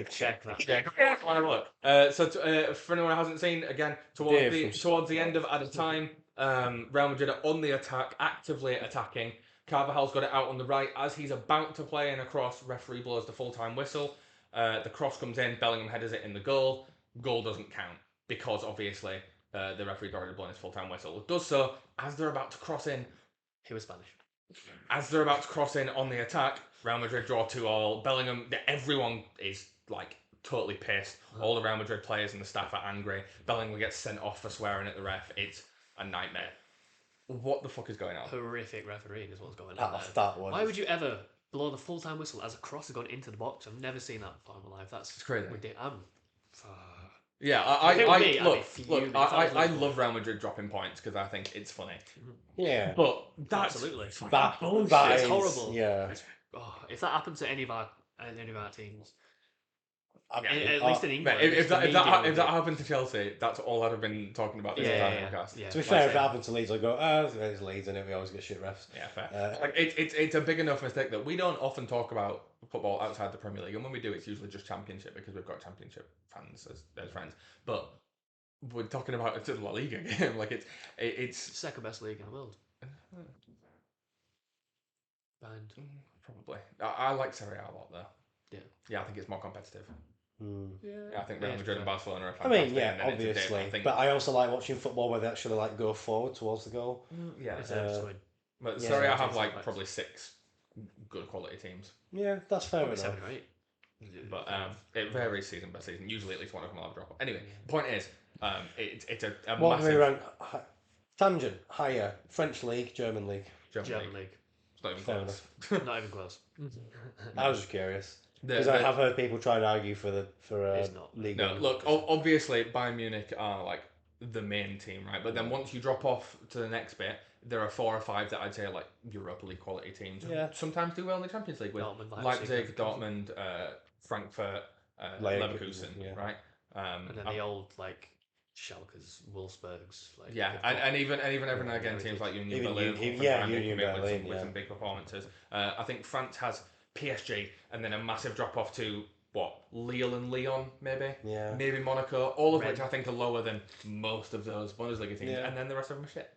check that. So for anyone who hasn't seen, again, towards the end of added time, Real Madrid are on the attack, actively attacking. Carvajal's got it out on the right. As he's about to play in a cross, referee blows the full-time whistle. The cross comes in, Bellingham headers it in the goal. Goal doesn't count, because obviously the referee's already blown his full-time whistle. It does so as they're about to cross in. He was Spanish. As they're about to cross in on the attack, Real Madrid draw 2-2. Bellingham, everyone is like totally pissed. All the Real Madrid players and the staff are angry. Bellingham gets sent off for swearing at the ref. It's a nightmare. What the fuck is going on? Horrific refereeing is what's going on. That one. Why would you ever blow the full-time whistle as a cross has gone into the box? I've never seen that before in my life. That's crazy. Ridiculous. Yeah, I love Real Madrid dropping points because I think it's funny. Yeah, but that's absolutely that it's horrible. Yeah, if that happened to any of our teams, at least in England, if that happened to Chelsea, that's all I'd have been talking about this entire podcast. To be fair, if it happened to Leeds, I'd go, it's Leeds, and we always get shit refs. Yeah, fair. It's a big enough mistake that we don't often talk about football outside the Premier League, and when we do, it's usually just Championship because we've got Championship fans as friends. But we're talking about it's a La Liga game, like it's second best league in the world. Behind. Probably. I like Serie A a lot though. Yeah, I think it's more competitive. Yeah, I think Real Madrid and Barcelona are fantastic. I mean, obviously, but I also like watching football where they actually go forward towards the goal. But Serie A have probably 6 good quality teams. Yeah, that's fair enough. 7 or 8. But it varies season by season. Usually, at least one of them will have a drop off. Anyway, the point is, it's a what massive. Rank? Tangent higher. French league, German league. German league. It's not even fair close. Not even close. I was just curious. Because I have heard people try and argue for league. No, look, obviously Bayern Munich are like the main team, right? But then once you drop off to the next bit, there are 4 or 5 that I'd say like Europa League quality teams. Yeah. Sometimes do well in the Champions League with Dortmund, Leipzig, Dortmund, Frankfurt, Leverkusen, right? And then the old like Schalke's, Wolfsburgs, like and even every now and again teams like Union Berlin, Union Berlin, with some big performances. I think France has PSG, and then a massive drop off to Lille and Lyon, maybe Monaco, all of which I think are lower than most of those Bundesliga teams, and then the rest of them are shit.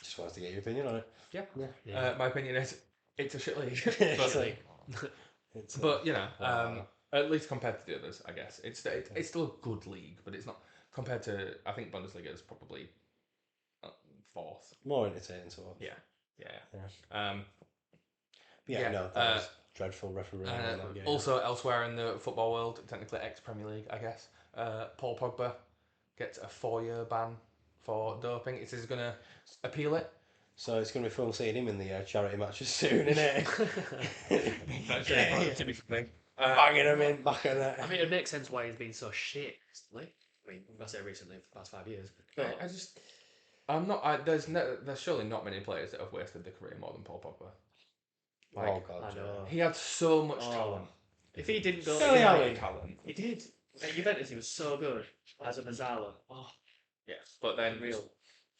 Just wanted to get your opinion on it. Yeah. My opinion is it's a shit league, but at least compared to the others, I guess it's still a good league, but it's not compared to. I think Bundesliga is probably 4th. More entertaining to watch. Yeah. That was dreadful refereeing. Also, elsewhere in the football world, technically ex-Premier League, I guess, Paul Pogba gets a 4-year ban for doping. It says he's going to appeal it. So it's going to be fun seeing him in the charity matches soon, isn't it? That's a typical thing. Banging him in, back in it. I mean, it makes sense why he's been so shit recently. I mean, I say recently for the past 5 years. But I'm not. There's surely not many players that have wasted their career more than Paul Pogba. Oh God, I know. He had so much talent. If he didn't go, talent. He did. At Juventus, he was so good as a Mazzala. Yes, but then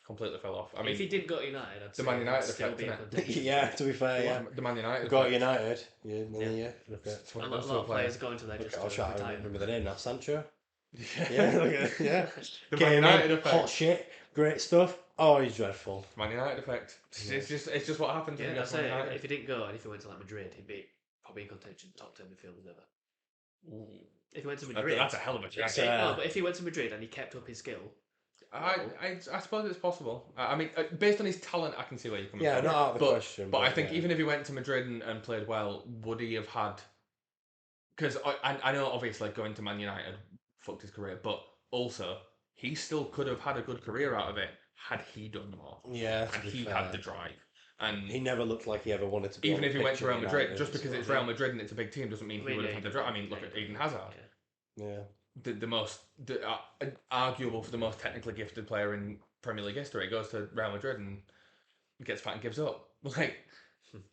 completely fell off. I mean, if he didn't go to United, I'd the Man United still effect, be in innit? contention. Yeah, to be fair, the Man United got effect. United. A lot of players going to there just to I retire. remember the name. That's Sancho. The Man Came United in, effect. hot shit, great stuff. Oh, he's dreadful. Man United effect. It's just what happens when you get to Man United. If he didn't go and if he went to like Madrid, he'd be probably in contention, top 10 midfielders ever. If he went to Madrid, that's a hell of a chance. But if he went to Madrid and he kept up his skill, I suppose it's possible. I mean, based on his talent, I can see where you're coming from. Yeah, not out of the question. But I think even if he went to Madrid and played well, would he have had? Because I know obviously going to Man United fucked his career, but also he still could have had a good career out of it had he done more. Yeah, and he had the drive. And he never looked like he ever wanted to be. Even if he went to Real Madrid, just because it's Real Madrid and it's a big team doesn't mean he would have had the drive. I mean, look at Eden Hazard. Yeah. The most arguable for the most technically gifted player in Premier League history goes to Real Madrid and gets fat and gives up. Like,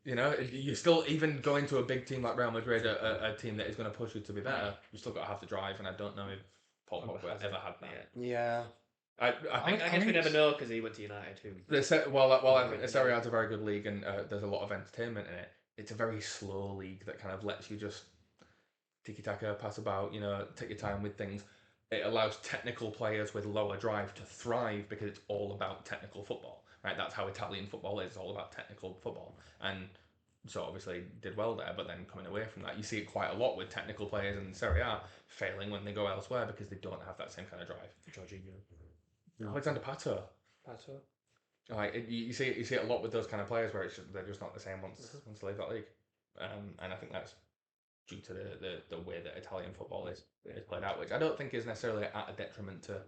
you still, even going to a big team like Real Madrid, a team that is going to push you to be better, you still got to have the drive. And I don't know if Paul Pogba ever had that. Yeah. I guess we never know because he went to United too. I think the Serie A is a very good league and there's a lot of entertainment in it. It's a very slow league that kind of lets you just tiki-taka, pass about, take your time with things. It allows technical players with lower drive to thrive because it's all about technical football, right? That's how Italian football is. It's all about technical football. And so obviously did well there, but then coming away from that, you see it quite a lot with technical players in Serie A failing when they go elsewhere because they don't have that same kind of drive. Jorginho. Alexander Pato. Like you see it a lot with those kind of players where they're just not the same once they leave that league, and I think that's due to the way that Italian football is played out, which I don't think is necessarily at a detriment to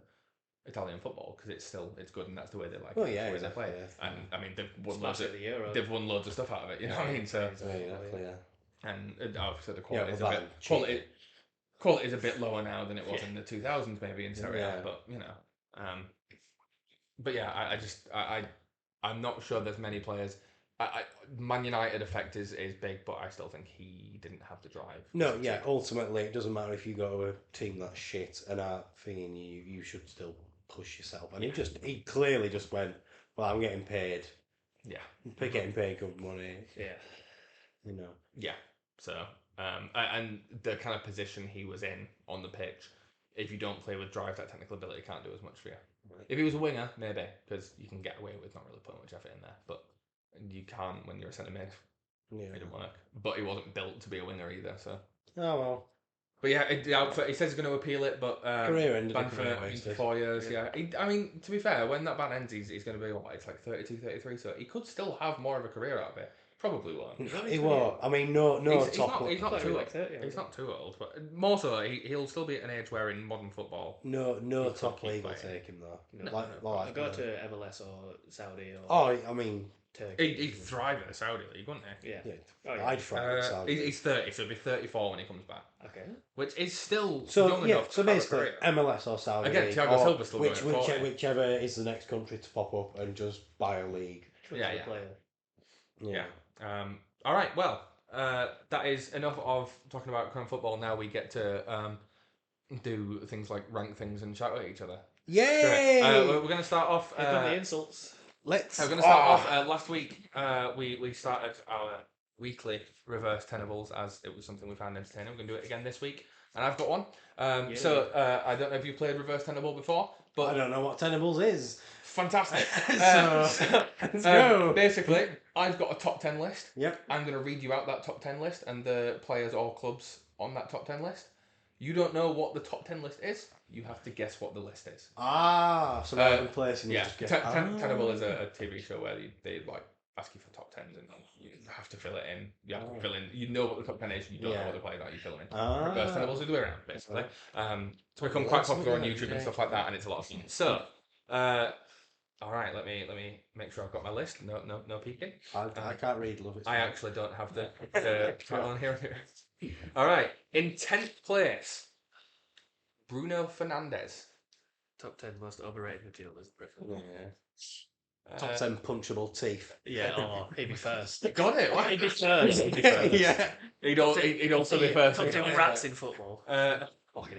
Italian football because it's good and that's the way they like. They play. Yeah. And I mean they've won loads of stuff out of it. You know what I mean? So and obviously the quality is a bit lower now than it was in the 2000s maybe in Serie A, but But yeah, I'm not sure there's many players. Man United effect is big, but I still think he didn't have the drive. No, yeah. Ultimately, it doesn't matter if you go to a team that's shit and are thinking you should still push yourself. And he clearly just went, well, I'm getting paid. Yeah, getting paid good money. Yeah, Yeah. So, and the kind of position he was in on the pitch, if you don't play with drive, that technical ability can't do as much for you. Right. If he was a winger, maybe, because you can get away with not really putting much effort in there, but you can't when you're a centre mid. Yeah. It didn't work. But he wasn't built to be a winger either, so. Oh, well. But yeah, he says he's going to appeal it, but career ended ban for 4 years, I mean, to be fair, when that ban ends, he's going to be, it's like 32, 33, so he could still have more of a career out of it. Probably won't. He won't. I mean, no top. He's not too old. He's not too old, but more so, he'll still be at an age where in modern football. No top league will take him though. No. Go to MLS or Saudi or. Oh, I mean. Turkey. He'd thrive in the Saudi league, wouldn't he? Yeah. Oh, yeah. I'd thrive in the Saudi. He's 30, so he'll be 34 when he comes back. Okay. Which is still young enough. So basically, MLS or Saudi again, league, Thiago Silva's still going whichever is the next country to pop up and just buy a league. Yeah. player. Yeah. All right. Well, that is enough of talking about current football. Now we get to do things like rank things and shout at each other. Yay! We're going to start off. Here come the insults. We're going to start off. Last week, we started our weekly reverse tenables as it was something we found entertaining. We're going to do it again this week, and I've got one. So I don't know if you played reverse tenable before, but I don't know what tenables is. Fantastic. Let's go. Basically, I've got a top 10 list. Yep. I'm going to read you out that top 10 list and the players or clubs on that top 10 list. You don't know what the top 10 list is. You have to guess what the list is. So random place and you just guess. Tenable is a TV show where they like ask you for top 10s and you have to fill it in. You have to fill in. You know what the top 10 is. You don't know what the players are. You fill them in. Reverse Tenables is the way around, basically. It's become quite popular on YouTube and stuff like that, and it's a lot of fun. So, all right, let me make sure I've got my list. No peeking. I can't read, love it. I actually don't have the title on here. All right, in 10th place, Bruno Fernandes. Top 10 most overrated midfielders. Yeah. Top 10 punchable teeth. Yeah, he'd be first. Got it. He'd be first. Yeah. He'd also be first. Top 10 rats in football.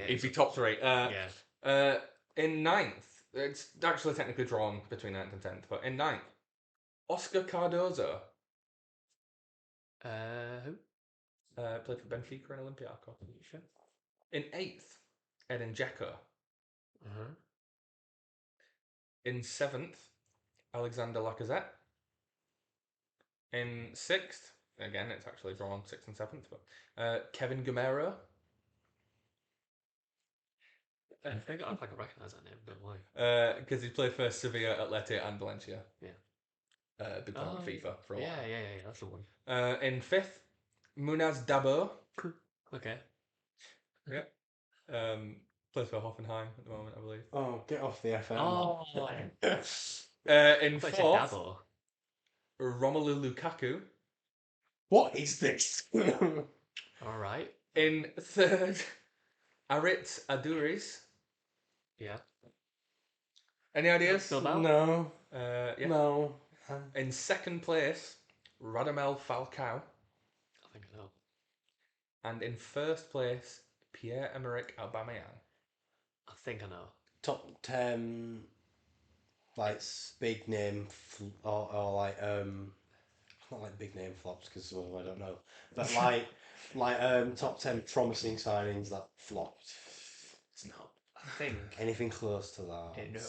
He'd be top 3. In 9th, it's actually technically drawn between 9th and 10th, but in 9th, Oscar Cardozo. Who? Played for Benfica and Olympiacos. In 8th, Edin Dzeko. In 7th, Alexander Lacazette. In 6th, again, it's actually drawn 6th and 7th, but Kevin Gamero. I think I recognise that name, but why? Because he played for Sevilla, Atleti, and Valencia. Yeah. Big time on FIFA for a while. Yeah, that's the one. In 5th, Munaz Dabo. Okay. Yeah. Plays for Hoffenheim at the moment, I believe. Oh, get off the FM. Oh. In 4th, Romelu Lukaku. What is this? All right. In 3rd, Aritz Aduriz. Yeah. Any ideas? No. Yeah. No. In 2nd place, Radamel Falcao. I think I know. And in 1st place, Pierre-Emerick Aubameyang. I think I know. Top 10, like, big name, or like, not like big name flops, because I don't know. But like top 10 promising signings that flopped. It's not. I think. Anything close to that? No.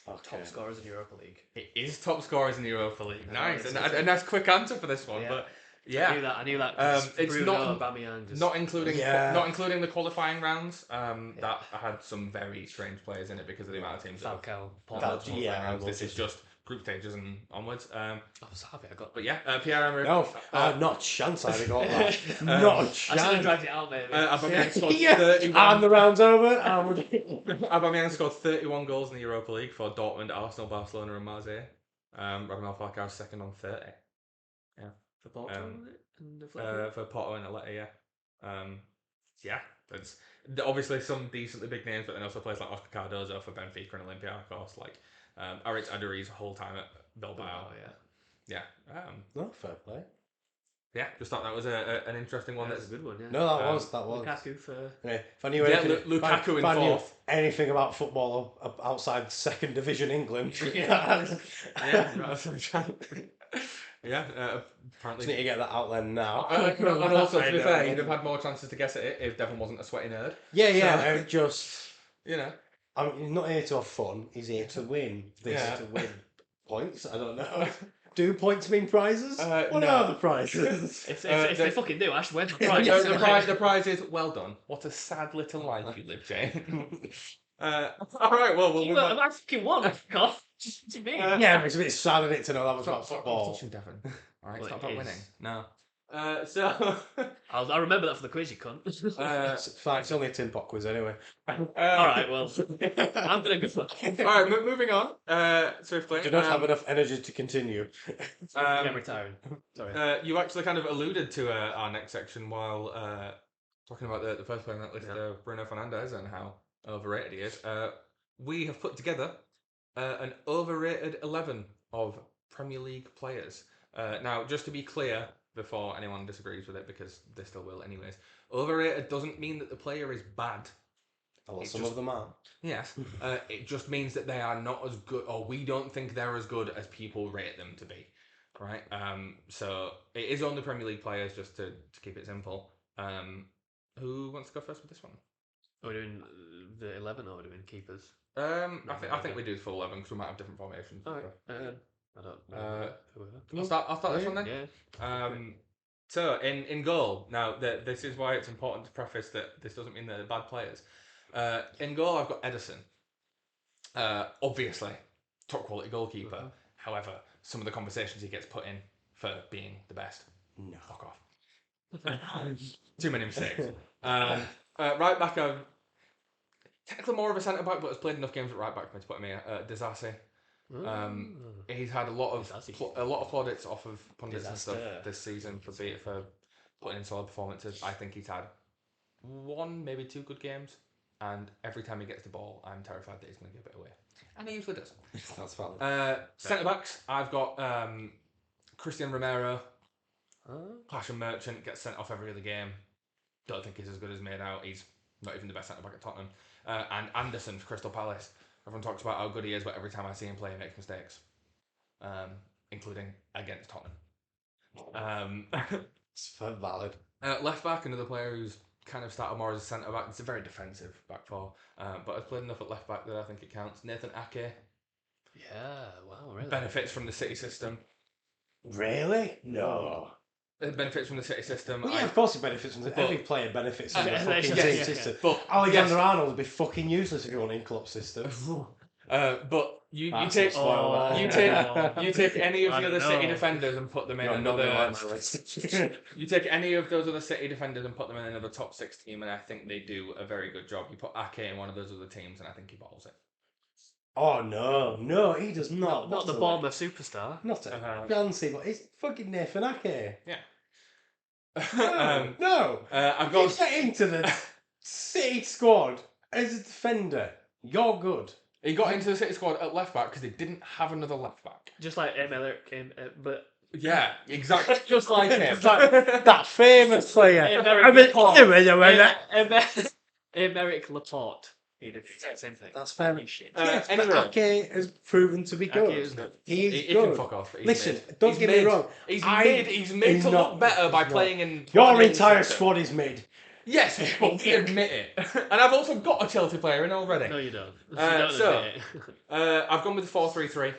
Okay. Top scorers in Europa League. It is top scorers in the Europa League. Nice. It's And that's a quick answer for this one, but yeah. I knew that. It's Bruno, Aubameyang, not including the qualifying rounds. That had some very strange players in it because of the amount of teams. Falcao, rounds. This is just group stages and onwards. I was happy I got. But yeah, Pierre-Emerick. No, not a chance I got that. Not a chance. I should have dragged it out, maybe. Aubameyang scored 31. And the round's over. Aubameyang scored 31 goals in the Europa League for Dortmund, Arsenal, Barcelona, and Marseille. Radamel Falcao second on 30. Yeah. For Porto, and for Porto and Atleti, yeah. That's obviously some decently big names, but then also players like Oscar Cardozo for Benfica and Olympiacos, like Aritz Aduriz whole time at Bilbao. Yeah. No, fair play. Yeah, just thought that was an interesting one. That's a good one. Yeah. No, that was. Lukaku for. Yeah, if I knew anything, Lukaku in 4th. Anything about football outside second division England. Apparently. Just need to get that out there now. And also, to be fair, you'd have had more chances to guess at it if Devon wasn't a sweaty nerd. Yeah, so, just I'm not here to have fun. He's here to win. To win points. I don't know. Do points mean prizes? What are the prizes? If they fucking do, Ash, where's the prize? The prize is well done. What a sad little life you live, Jane. All right, well, we'll move on. I fucking won. God. What do you mean? Yeah, it's a bit sad in it to know that was about football. Devon. All right, it's not about winning. No. I'll remember that for the quiz, you cunt. It's fine, it's only a tin pot quiz anyway. Alright, well, I'm going to go for it. Alright, moving on. Swiftly. Do not have enough energy to continue. I'm retiring. Sorry. You actually kind of alluded to our next section while talking about the first player on that list, Bruno Fernandes, and how overrated he is. We have put together an overrated 11 of Premier League players. Now, just to be clear, before anyone disagrees with it, because they still will anyways, overrated doesn't mean that the player is bad. Some of them are. Yes. It just means that they are not as good, or we don't think they're as good as people rate them to be. Right? So it is only Premier League players, just to keep it simple. Who wants to go first with this one? Are we doing the 11 or are we doing keepers? I think we do full 11 because we might have different formations. All right. I don't. I'll start this one then. Yeah. So in goal, now this is why it's important to preface that this doesn't mean they're bad players. In goal, I've got Edison. Obviously, top quality goalkeeper. Uh-huh. However, some of the conversations he gets put in for being the best. No, fuck off. Too many mistakes. Right back, technically more of a centre back, but has played enough games at right back for me to put him here. Disasi. He's had a lot of plaudits off of pundits and stuff this season for putting in solid performances. I think he's had 1, maybe 2 good games, and every time he gets the ball, I'm terrified that he's going to give it away, and he usually does. That's valid. Centre backs, I've got Christian Romero, Clash and Merchant, gets sent off every other game. Don't think he's as good as made out. He's not even the best centre back at Tottenham. And Anderson for Crystal Palace. Everyone talks about how good he is, but every time I see him play, he makes mistakes, including against Tottenham. It's valid. Left back, another player who's kind of started more as a centre back. It's a very defensive back four, but has played enough at left back that I think it counts. Nathan Ake. Yeah, wow, really? Benefits from the City system. Really? No. It benefits from the City system. Well, yeah, of course it benefits from every player benefits from the fucking yeah. system. But Alexander Arnold would be fucking useless if you want in Klopp's system. But you take any of the other City defenders and put them in another. You take any of those other City defenders and put them in another top 6 team, and I think they do a very good job. You put Ake in one of those other teams, and I think he bottles it. Oh no, he does not. Not the Bournemouth superstar. Not a fancy, but it's fucking Nathan Ake. Yeah. No. I've got get into the City squad as a defender. You're good. He got into the City squad at left back because they didn't have another left back. Just like but yeah, exactly. Just like him. That famous player. Emerick Laporte. He did the same thing. That's fair. Shit. But Ake has proven to be good. He's he good. Can fuck off. Listen, don't get me wrong. He's made to look better by playing in. Your entire squad is mid. Yes, but we admit it. And I've also got a Chelsea player in already. No, you don't. I've gone with the 4-3-3.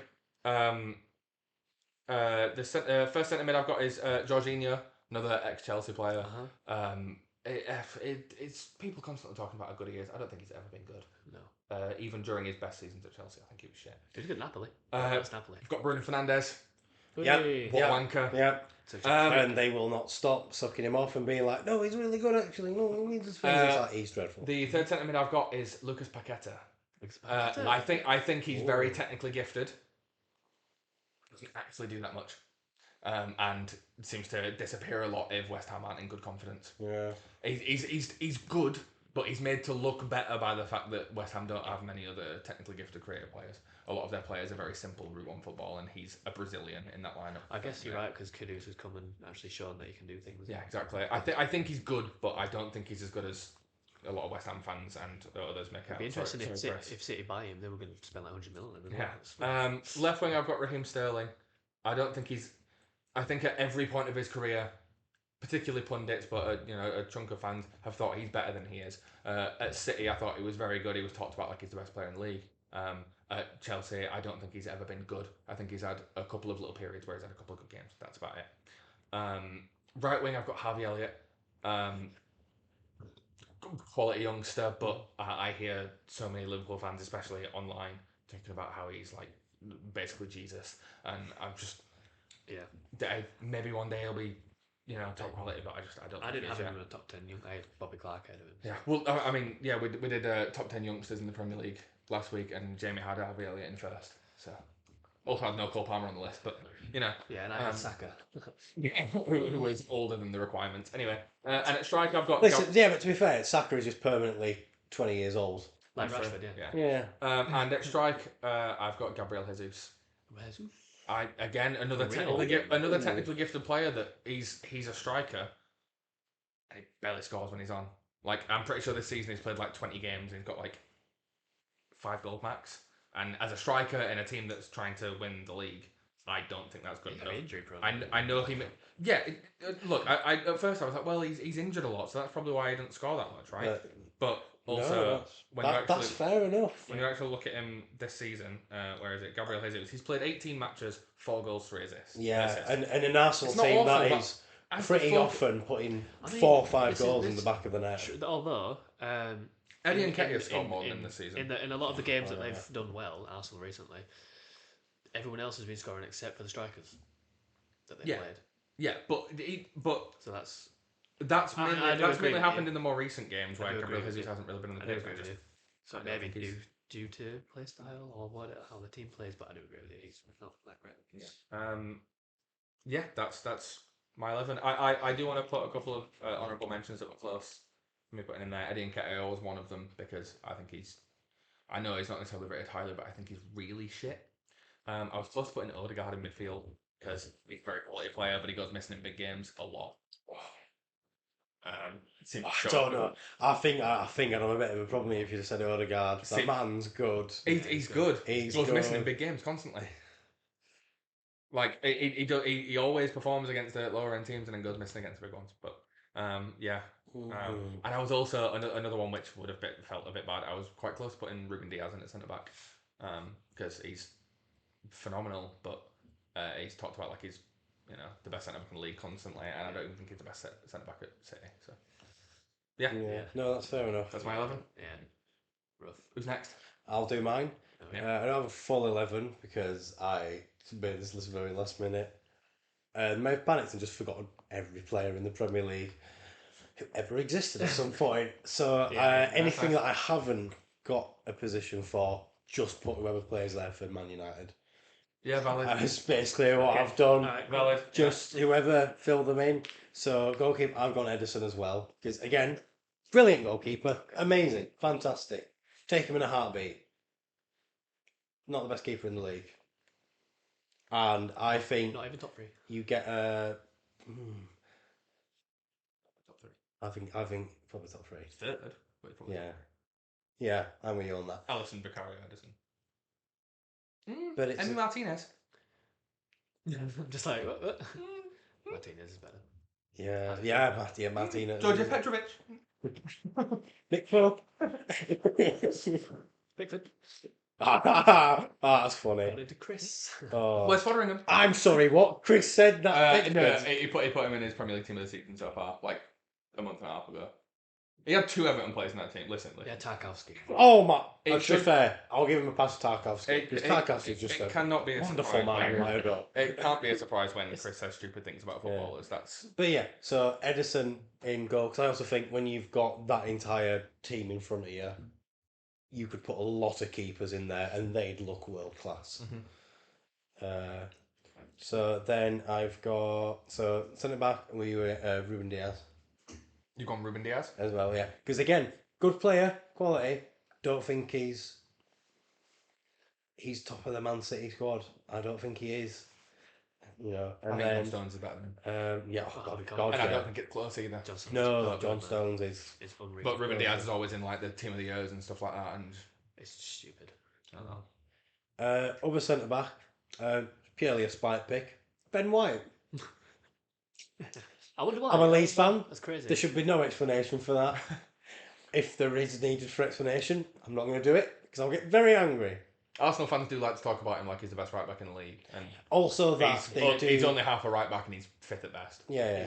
The first centre mid I've got is Jorginho, another ex-Chelsea player. It's people constantly talking about how good he is. I don't think he's ever been good. No. Even during his best seasons at Chelsea, I think he was shit. He was good at Napoli. Napoli. We've got Bruno Fernandes. Yep. What wanker. Yeah. And they will not stop sucking him off and being like, no, he's really good actually. No, he's dreadful. The third centre mid I've got is Lucas Paqueta. I think he's very technically gifted. Doesn't actually do that much. And seems to disappear a lot if West Ham aren't in good confidence. Yeah. He's good, but he's made to look better by the fact that West Ham don't have many other technically gifted creative players. A lot of their players are very simple Route 1 football, and he's a Brazilian in that lineup. I guess you're right, because Kudus has come and actually shown that he can do things. Yeah, exactly. I think he's good, but I don't think he's as good as a lot of West Ham fans and others make out. It'd be interesting if City buy him, they were going to spend like 100 million. Yeah. Left wing, I've got Raheem Sterling. I think at every point of his career, particularly pundits, but a chunk of fans have thought he's better than he is. At City, I thought he was very good. He was talked about like he's the best player in the league. At Chelsea, I don't think he's ever been good. I think he's had a couple of little periods where he's had a couple of good games. That's about it. Right wing, I've got Harvey Elliott. Quality youngster, but I hear so many Liverpool fans, especially online, talking about how he's like basically Jesus, and I'm just maybe one day he'll be top quality, but I don't. I didn't have him in the top 10. I had Bobby Clark ahead of him. Yeah, well, I mean, we did top 10 youngsters in the Premier League last week, and Jamie had Harvey Elliott in first. So also had no Cole Palmer on the list, but Yeah, and I had Saka. who was older than the requirements. Anyway, and at strike I've got. Listen, but to be fair, Saka is just permanently 20 years old. Like Rashford, yeah. And at strike I've got Gabriel Jesus. Another technically gifted player that he's a striker, and he barely scores when he's on. Like, I'm pretty sure this season he's played like 20 games and he's got like 5 goals max. And as a striker in a team that's trying to win the league, I don't think that's good enough. Injury prone. I know he. Yeah, look, I at first I was like, well, he's injured a lot, so that's probably why he didn't score that much, right? But also, that's fair enough. When you actually look at him this season, where is it? Gabriel Jesus. He's played 18 matches, 4 goals, 3 assists. Yeah, and an Arsenal team that is pretty often putting 4 or 5 goals in the back of the net. Although Eddie and Nketiah scored more than this season. In a lot of the games that they've done well, Arsenal recently, everyone else has been scoring except for the strikers that they played. Yeah, but so that's mainly happened in the more recent games where Gabriel Jesus hasn't really been on the pitch. So maybe due to play style or how the team plays, but I do agree with you. He's not that great. Yeah. That's my 11. I do want to put a couple of honourable mentions that were close. Me putting in there. Eddie Nketiah was one of them because I think I know he's not necessarily rated highly, but I think he's really shit. I was close to putting Odegaard in midfield because he's a very quality player, but he goes missing in big games a lot. I don't know. I think I'd have a bit of a problem if you just said Odegaard. That man's good. He's good. He goes missing in big games constantly. Like he always performs against the lower end teams and then goes missing against the big ones. But and I was also another one which would have felt a bit bad. I was quite close to putting Ruben Diaz in at centre back because he's phenomenal, but he's talked about like he's the best centre back in the league constantly, and I don't even think he's the best centre back at City. So yeah, no, that's fair enough. That's my 11. Yeah, rough. Who's next? I'll do mine. I don't have a full 11 because I made this list very last minute. I may have panicked and just forgotten every player in the Premier League who ever existed at some point. So anything that I haven't got a position for, just put whoever plays there for Man United. Yeah, valid. That's basically what I've done. Valid. Just whoever filled them in. So goalkeeper, I've gone Edison as well because again, brilliant goalkeeper, amazing, fantastic. Take him in a heartbeat. Not the best keeper in the league. And I think not even top 3. You get a. Top 3. I think probably top 3. Third. Yeah, I'm with you on that. Alisson, Vicario, Edison. But it's Emi Martinez. Just like what? Martinez is better. Yeah, Martinez. Georgia Petrovic. Pickford. Pickford. That's funny. To Chris. Where's Fotheringham? I'm sorry, what? Chris said that. No, he put him in his Premier League team of the season so far, like a month and a half ago. He had 2 Everton players in that team. Listen. Yeah, Tarkowski. Oh my! To be fair, I'll give him a pass to Tarkowski. Because Tarkowski's just a cannot be a wonderful man. It can't be a surprise when Chris says stupid things about footballers. But yeah, so Edison in goal. Because I also think when you've got that entire team in front of you, you could put a lot of keepers in there and they'd look world class. Mm-hmm. So then I've got centre back. We were Ruben Diaz. You've gone Ruben Diaz as well, yeah. Because again, good player, quality. Don't think he's top of the Man City squad. I don't think he is. And I think John Stones is better than him. God, and I don't think it's close either. John Stones is unreal. But Ruben Diaz is always in like the team of the years and stuff like that, and it's stupid. I don't know. Other centre back, purely a spite pick. Ben White. I wonder why. I'm a Leeds fan. That's crazy. There should be no explanation for that. If there is needed for explanation, I'm not going to do it because I'll get very angry. Arsenal fans do like to talk about him like he's the best right back in the league, and also that he's only half a right back and he's 5th at best. Yeah.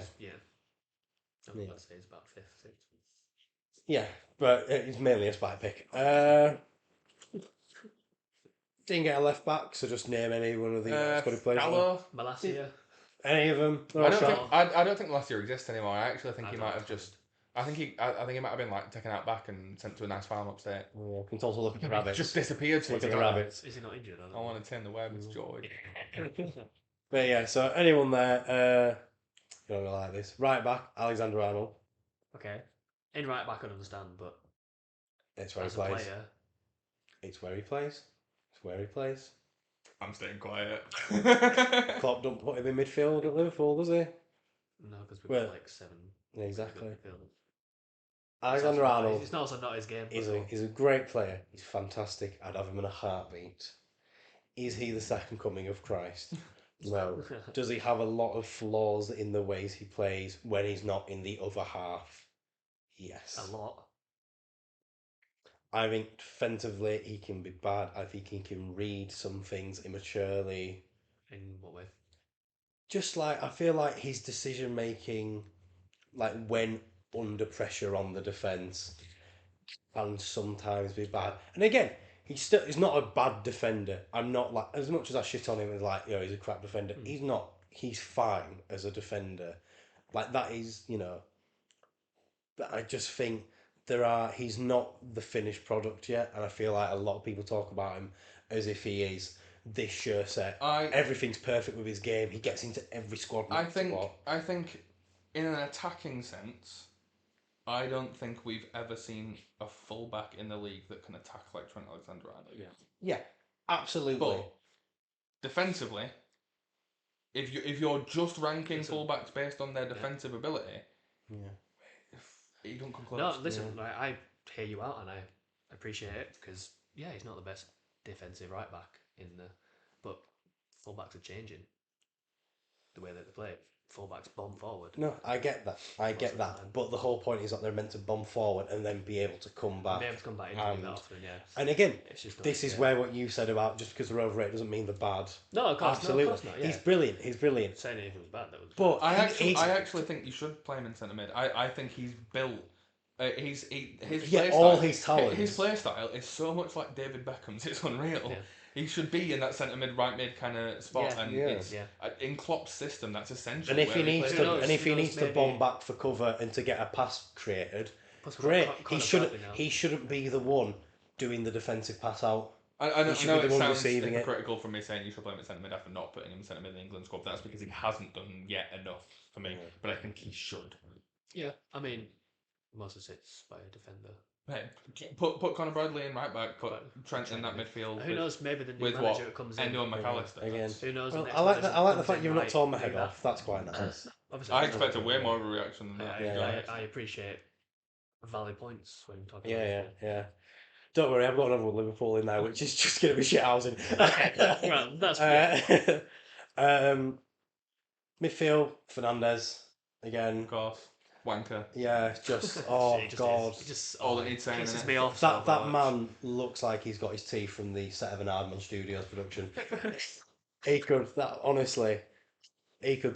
I would say he's about 5th, 6th. Yeah, but it's mainly a spy pick. Didn't get a left back, so just name any one of the squad players. Gallo, Malacia. Any of them? I don't think Malacia exists anymore. I actually think he might have just. I think he might have been like taken out back and sent to a nice farm upstate. Yeah, can also look at the rabbits. Just disappeared. Look at the rabbits. Is he not injured? I want to turn the web. It's George. But yeah, so anyone there? You don't know like this. Right back, Alexander Arnold. Okay. In right back, I understand, but it's where he plays. It's where he plays. It's where he plays. I'm staying quiet. Klopp don't put him in midfield at Liverpool, does he? No, because we've got like 7. Exactly. midfielders. Alexander Arnold. It's also not his game. He's a great player. He's fantastic. I'd have him in a heartbeat. Is he the second coming of Christ? No. Does he have a lot of flaws in the ways he plays when he's not in the other half? Yes. A lot. I think defensively he can be bad. I think he can read some things immaturely. In what way? Just like, I feel like his decision making, like when under pressure on the defence, can sometimes be bad. And again, he's not a bad defender. I'm not like, as much as I shit on him as like, he's a crap defender. He's not. He's fine as a defender. Like that is, but I just think he's not the finished product yet, and I feel like a lot of people talk about him as if he is this sure set. Everything's perfect with his game. He gets into every squad. I think in an attacking sense, I don't think we've ever seen a fullback in the league that can attack like Trent Alexander-Arnold. Yeah, absolutely. But defensively, if you're just ranking fullbacks based on their defensive ability, you don't come close. No, listen, I hear you out and I appreciate it because he's not the best defensive right back but fullbacks are changing the way that they play. Fullbacks bomb forward. No, I get that. But the whole point is that they're meant to bomb forward and then be able to come back. Be able to come back into that often, And again, this is where what you said about just because they're overrated doesn't mean they're bad. No, of course, absolutely. No, of course not. Yeah. He's brilliant. Saying anything was bad, that was. But I actually think you should play him in centre mid. I think he's built. His talents. His play style is so much like David Beckham's. It's unreal. Yeah. He should be in that centre mid, right mid kind of spot, it's in Klopp's system. That's essential. And if he needs to bomb back for cover and to get a pass created, great. He shouldn't be the one doing the defensive pass out. I know it sounds hypocritical from me saying you should play him at centre mid after not putting him in centre mid in the England squad. That's because he hasn't done yet enough for me, but I think he should. Yeah, I mean, most of it's by a defender. Hey, put Conor Bradley in right back, put Trent in that midfield. Who knows? Maybe the new manager that comes in. Endo and McAllister. Again. Who knows? Well, I like the fact you've not torn my head off. That's quite nice. I expected way more of a reaction than that. I appreciate valid points when talking. Yeah. Don't worry, I've got another with Liverpool in there, which is just going to be shithousing. Well, that's midfield, Fernandes again. Of course. Wanker. Yeah, just God. Just all that needs saying. Pisses me off. That man looks like he's got his teeth from the set of an Aardman Studios production. He could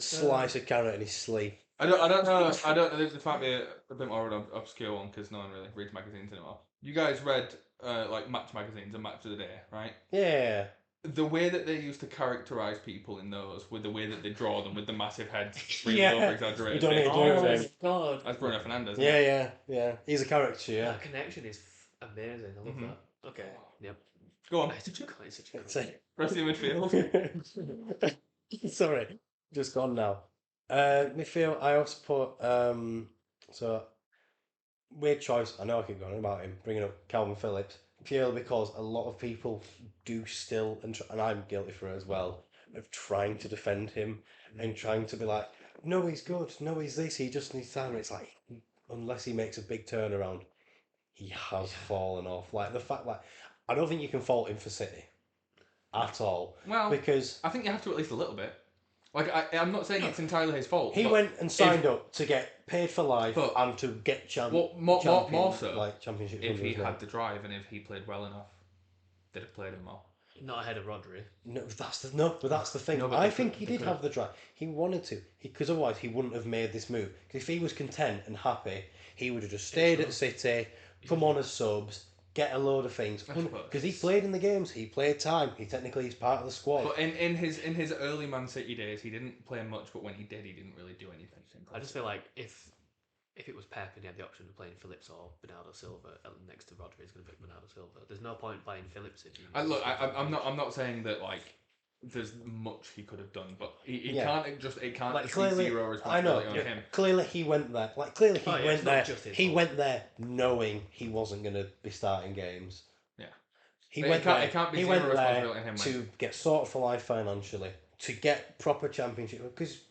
slice a carrot in his sleep. I don't know. This might be a bit more of an obscure one because no one really reads magazines anymore. You guys read like match magazines and Match of the Day, right? Yeah. The way that they used to characterise people in those, with the way that they draw them, with the massive heads, really over exaggerated. Oh my God! That's Bruno Fernandes. Yeah. He's a character. Yeah. That connection is amazing. I love that. Okay. Yep. Go on. Rest of the midfield. Sorry, just gone now. Midfield. I also put so weird choice. I know I keep going about him, bringing up Calvin Phillips. Purely because a lot of people do still, and I'm guilty for it as well, of trying to defend him and trying to be like, no, he's good, no, he's this, he just needs time. It's like, unless he makes a big turnaround, he has fallen off. Like the fact, I don't think you can fault him for City at all. Well, because I think you have to at least a little bit. Like I'm not saying it's entirely his fault. He went and signed up to get paid for life and to get more so like championship. If he had the drive and if he played well enough, they'd have played him more. Not ahead of Rodri. But that's the thing. I think he did have the drive. He wanted to, because otherwise he wouldn't have made this move. Because if he was content and happy, he would have just stayed at City, come on as subs, get a load of things. Because he played in the games, he played time. He technically is part of the squad. But in his early Man City days, he didn't play much. But when he did, he didn't really do anything. I just feel like if it was Pep and he had the option of playing Phillips or Bernardo Silva next to Rodri, he's going to pick Bernardo Silva. There's no point playing Phillips if you. I'm not saying that like there's much he could have done, but he can't just like, clearly, zero responsibility on him. Clearly he went there. Like clearly he went there. He went there knowing he wasn't going to be starting games. Yeah. He It went can't- there. it can't be he zero went responsibility there on him, to get sorted for life financially, to get proper championship. Because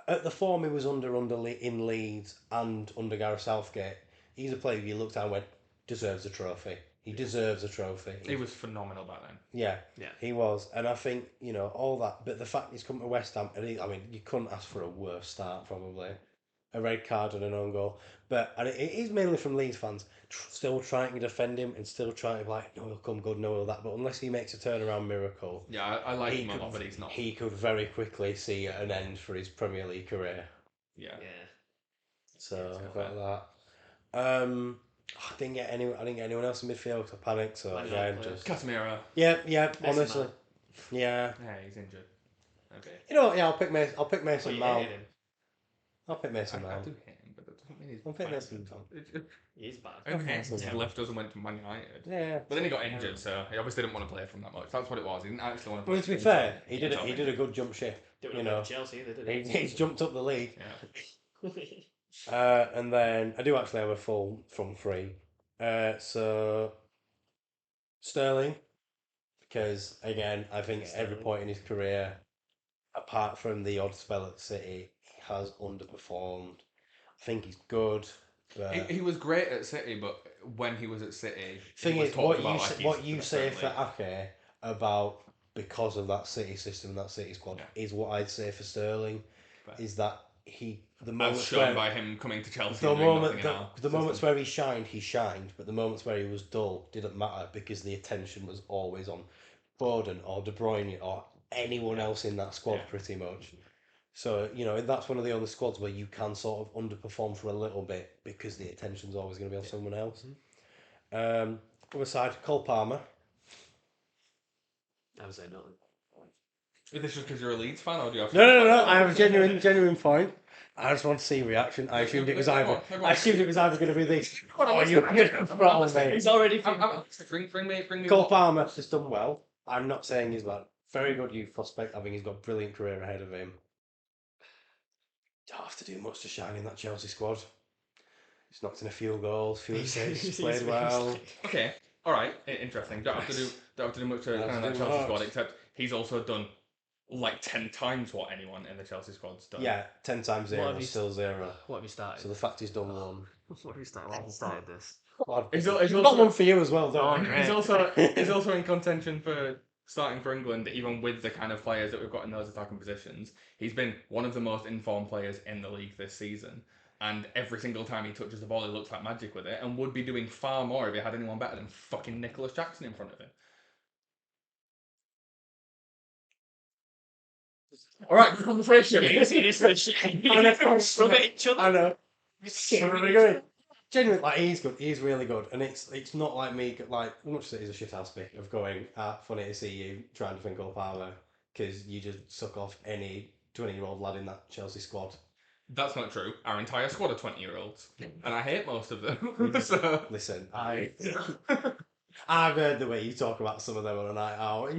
at the form he was under in Leeds and under Gareth Southgate, he's a player you looked at and went, deserves a trophy. He deserves a trophy. He was phenomenal back then. Yeah, Yeah. he was, and I think all that. But the fact he's come to West Ham, and you couldn't ask for a worse start. Probably a red card and an own goal. But and it is mainly from Leeds fans still trying to defend him and still trying to no, he'll come good, no, that. But unless he makes a turnaround miracle, Yeah, I like him a lot, but he's not. He could very quickly see an end for his Premier League career. Yeah. So I got that. I didn't get anyone else in midfield because I panicked. So again, just Casemiro. Yeah. Honestly, yeah. Yeah, he's injured. Okay. Yeah, I'll pick Mason. Mount. I'll pick Mason I Mount. do hate him, but that doesn't mean he's I'll pick bad. Mason Mount. He's bad. He left us and went to Man United. Yeah. But then he got injured, so he obviously didn't want to play from that much. That's what it was. He didn't actually want to play. Well, to be fair, he did a good jump ship. Chelsea, did he? He's jumped up the league. Yeah. And then I do actually have a full from three. So Sterling, because again, I think at every point in his career, apart from the odd spell at City, he has underperformed. I think he's good. But He was great at City, but when he was at City, thing he was is, talked about like what he's you the say best for player. Ake about because of that City system, that City squad, is what I'd say for Sterling. But is that the as moments shown where by him coming to Chelsea, the and doing moment nothing in our the moments system. where he shined, but the moments where he was dull didn't matter because the attention was always on Foden or De Bruyne or anyone else in that squad, pretty much. So that's one of the other squads where you can sort of underperform for a little bit because the attention's always going to be on someone else. Other side, Cole Palmer. I would say nothing. Is this just because you're a Leeds fan, or do you have? No. I have a genuine point. I just want to see reaction. I assumed it was either going to be this. Oh, you're going to throttle me. He's already. Bring me. Cole Palmer has done well. I'm not saying he's bad. Very good youth prospect. I think he's got a brilliant career ahead of him. Don't have to do much to shine in that Chelsea squad. He's knocked in a few goals, few assists, played well. Okay, all right, interesting. Don't have to do much to kind of that Chelsea squad, except he's also done like 10 times what anyone in the Chelsea squad's done. Yeah, 10 times 0, still 0. What have you started? So the fact he's done one. What have you started? What have you started this? He's got one for you as well, don't he? He's also in contention for starting for England, even with the kind of players that we've got in those attacking positions. He's been one of the most informed players in the league this season. And every single time he touches the ball, he looks like magic with it, and would be doing far more if he had anyone better than fucking Nicholas Jackson in front of him. All right, conversation. I know. Genuinely, like, he's good. He's really good, and it's not like me. Like, much as it is a shithouse bit of going, funny to see you trying to think up Palmer because you just suck off any 20-year-old lad in that Chelsea squad. That's not true. Our entire squad are 20-year-olds, and I hate most of them. So listen, I've heard the way you talk about some of them on a night out,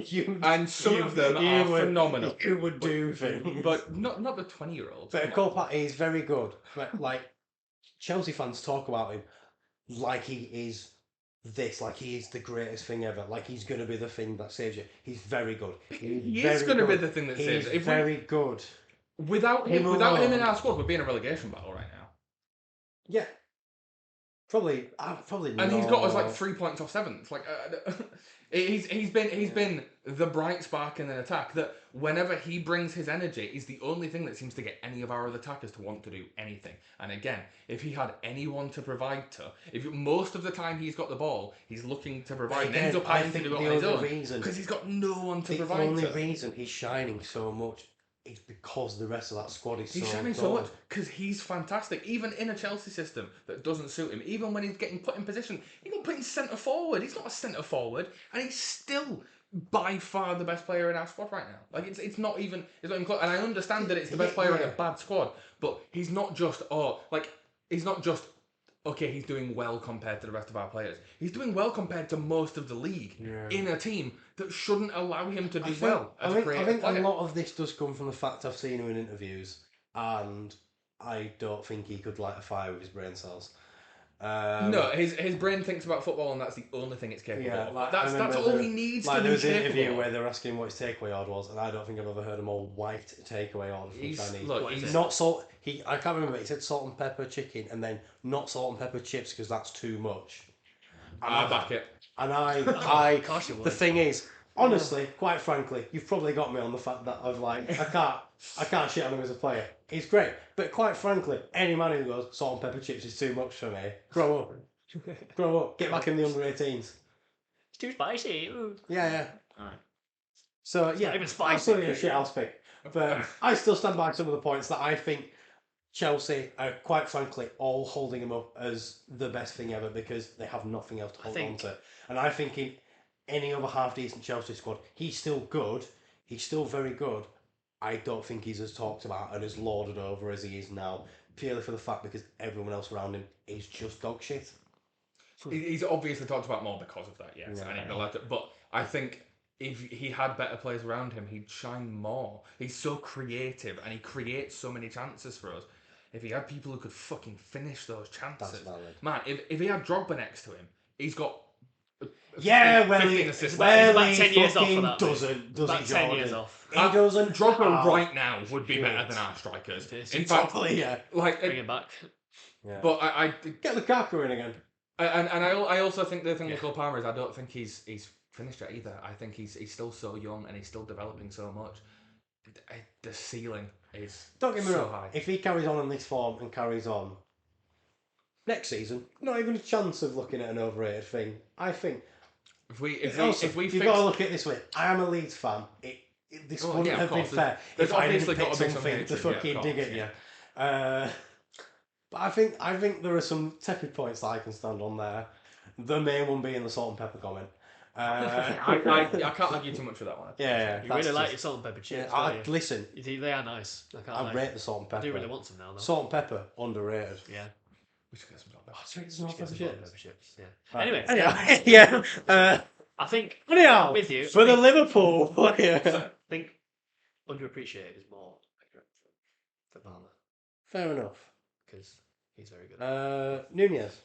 and some of them are phenomenal. You would do things, but not the 20-year-olds. But Cole Palmer is very good. But like Chelsea fans talk about him like he is this, like he is the greatest thing ever, like he's going to be the thing that saves you. He's very good. He is going to be the thing that saves you. He's very good. Without him in our squad, we'd be in a relegation battle right now. Yeah. Probably. And he's got us like 3 points off 7th. Like, he's been the bright spark in an attack that whenever he brings his energy is the only thing that seems to get any of our other attackers to want to do anything. And again, if he had anyone to provide to, most of the time he's got the ball, he's looking to provide and ends up having to do it on his own because he's got no one to provide to. The only reason he's shining so much is because the rest of that squad is he's shining so much because he's fantastic. Even in a Chelsea system that doesn't suit him, even when he's getting put in position, he got put in centre forward. He's not a centre forward, and he's still by far the best player in our squad right now. Like it's not even close. And I understand that it's the best player in a bad squad, but he's not just okay, he's doing well compared to the rest of our players. He's doing well compared to most of the league in a team that shouldn't allow him to do well. I think a lot of this does come from the fact I've seen him in interviews, and I don't think he could light a fire with his brain cells. No, his brain thinks about football, and that's the only thing it's capable of. Like, that's all he needs to be there was an capable interview of. where they were asking him what his takeaway order was, and I don't think I've ever heard a more white takeaway order from Chinese. Look, he's not salt. I can't remember. He said salt and pepper chicken, and then not salt and pepper chips because that's too much. And I back it. And Of course you would. The thing is, honestly, quite frankly, you've probably got me on the fact that I've like I can't shit on him as a player. He's great, but quite frankly, any man who goes salt and pepper chips is too much for me. Grow up. Grow up. Get back in the under-18s. It's too spicy. Ooh. Yeah. Alright. So, yeah, even spicy. absolutely a shit house pick. But I still stand by some of the points that I think Chelsea are, quite frankly, all holding him up as the best thing ever because they have nothing else to hold on to. And I think in any other half-decent Chelsea squad, he's still good. He's still very good. I don't think he's as talked about and as lauded over as he is now, purely for the fact because everyone else around him is just dog shit. He's obviously talked about more because of that, yes. Yeah. But I think if he had better players around him, he'd shine more. He's so creative and he creates so many chances for us. If he had people who could fucking finish those chances. That's valid. Man, if he had Drogba next to him, he's got... He 10 years off for that. Doesn't 10 years off. He doesn't. Drogba right now would be better than our strikers. In fact, yeah. Like, bring him back. Yeah. But I get Lukaku in again. And I also think the thing with Cole Palmer is I don't think he's finished it either. I think he's still so young and he's still developing so much. The ceiling is don't get me wrong. High. If he carries on this form and carries on next season, not even a chance of looking at an overrated thing. I think if we you've got to look at it this way. I am a Leeds fan. This wouldn't have been fair if I didn't pick something to fucking dig at you. But I think there are some tepid points that I can stand on there. The main one being the salt and pepper comment. I can't argue too much with that one. Yeah, you really like your salt and pepper chips. Listen, they are nice. I rate the salt and pepper. I do really want some now, though. Salt and pepper underrated. Yeah. We should get some salt and pepper chips. Yeah. Anyway, yeah. I think anyhow, with you for the Liverpool. I think underappreciated is more for Palmer. Fair enough. Because he's very good. Nunez.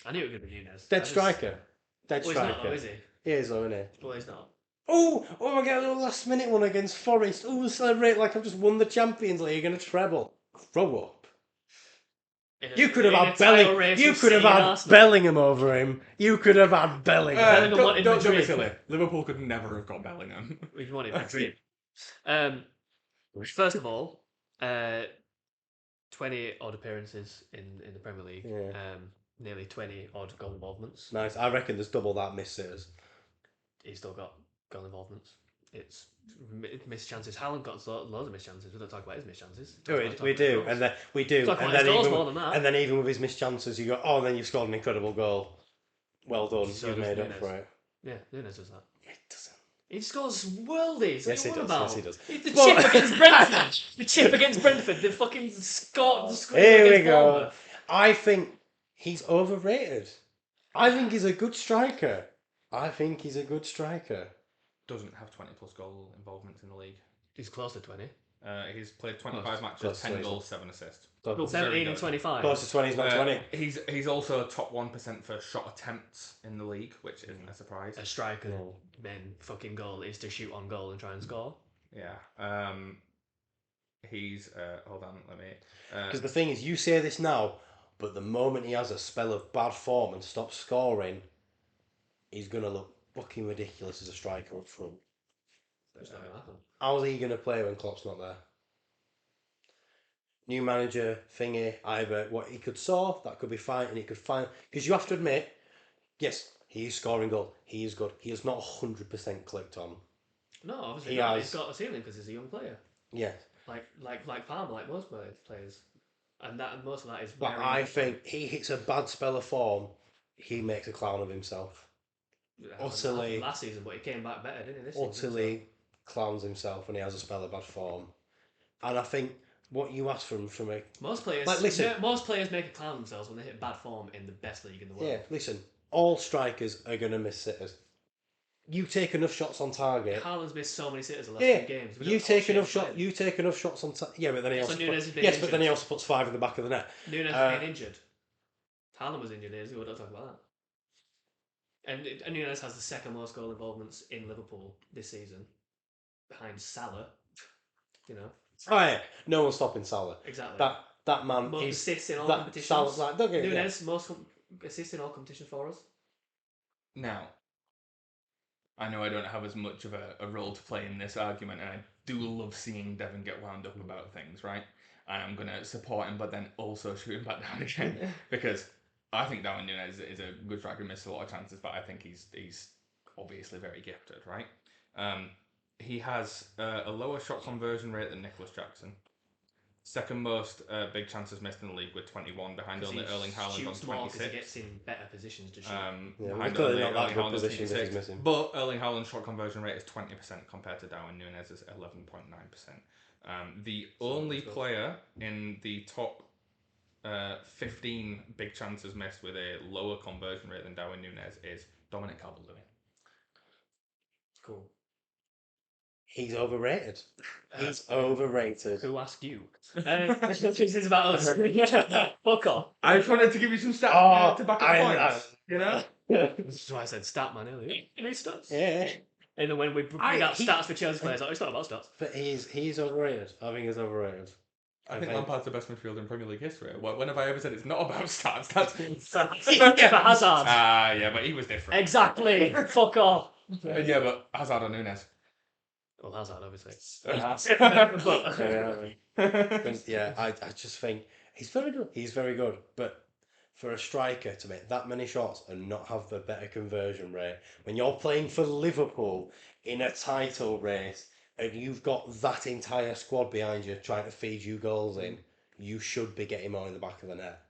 I knew it was going to be Nunez. Dead striker. Dead striker. He's not, though, is he? He is, though, isn't he? Well, he's not. Oh, I get a little last minute one against Forest. Oh, celebrate like I've just won the Champions League and a treble. Grow up. You could have had Bellingham over him. You could have had Bellingham. Don't be silly. Liverpool could never have got Bellingham. We wanted Madrid. First of all, 20 odd appearances in the Premier League. Yeah. Nearly 20 odd goal involvements. Nice. I reckon there's double that missed sitters. He's still got goal involvements. It's missed chances. Haaland got loads of missed chances. We don't talk about his missed chances. We do. And then we do. Talk and about then his goals even more than that. And then even with his missed chances, you go, oh, and then you've scored an incredible goal. Well done. So You've does made up Nunez. for it. Yeah, Nunez does that. It doesn't. He scores worldies. Yes, he does. Yes, he does. The chip against Brentford. The chip against Brentford. The fucking score. Here we go. I think he's overrated. I think he's a good striker. Doesn't have 20 plus goal involvements in the league. He's close to 20. He's played 25 matches, 10 goals, 7 assists. 17 and 25. Close to 20, he's not 20. He's also top 1% for shot attempts in the league, which isn't a surprise. A striker's main fucking goal is to shoot on goal and try and score. Yeah. He's hold on, let me. Because the thing is, you say this now, but the moment he has a spell of bad form and stops scoring, he's gonna look fucking ridiculous as a striker up front. That's not gonna happen. How's he gonna play when Klopp's not there? New manager thingy, either what he could solve, that could be fine, and he could find, because you have to admit, yes, he is scoring goal, he is good, he is not 100% clicked on. No, obviously not. He's got a ceiling because he's a young player. Yeah. Like Palmer, like most players. And most of that is. But I think he hits a bad spell of form, he makes a clown of himself. Utterly. Last season, but he came back better, didn't he? This utterly season, clowns himself when he has a spell of bad form. And I think what you ask from a most players, most players make a clown of themselves when they hit bad form in the best league in the world. Yeah, listen, all strikers are going to miss sitters. You take enough shots on target. Haaland's missed so many sitters the last few games. You take enough shots on target. Yeah, but then he also then he also puts 5 in the back of the net. Nunez is being injured. Haaland was injured years ago. Don't talk about that. And Nunes has the second most goal involvements in Liverpool this season, behind Salah. You know. Oh yeah, no one's stopping Salah. Exactly. That man most is assists in all that competitions. Salah, like, don't get Nunes most assists in all competitions for us. Now, I know I don't have as much of a role to play in this argument, and I do love seeing Devon get wound up about things, right? And I'm going to support him, but then also shoot him back down again, because I think Darwin Nunes is a good striker, missed a lot of chances, but I think he's obviously very gifted, right? He has a lower shot conversion rate than Nicholas Jackson. Second most big chances missed in the league with 21, behind only Erling Haaland on 26. Because he gets in better positions to shoot. Behind only Erling Haaland on 26. But Erling Haaland's shot conversion rate is 20% compared to Darwin Nunes' 11.9%. The only player in the top 15 big chances missed with a lower conversion rate than Darwin Nunes is Dominic Calvert-Lewin. Cool. He's overrated. He's overrated. Who asked you? This is about us. Fuck off. I just wanted to give you some stats to back up points. You know? This is why I said stat man earlier. You need stats. Yeah. And then when we bring out stats for Chelsea players, it's not about stats. But he's overrated. I think he's overrated. I think Lampard's the best midfielder in Premier League history. When have I ever said it's not about stats? That's for Hazard. Yeah, but he was different. Exactly. Fuck off. Yeah, but Hazard or Nunes? Well, Hazard, obviously. Yeah, I just think he's very good. He's very good. But for a striker to make that many shots and not have the better conversion rate, when you're playing for Liverpool in a title race and you've got that entire squad behind you trying to feed you goals in, you should be getting more in the back of the net.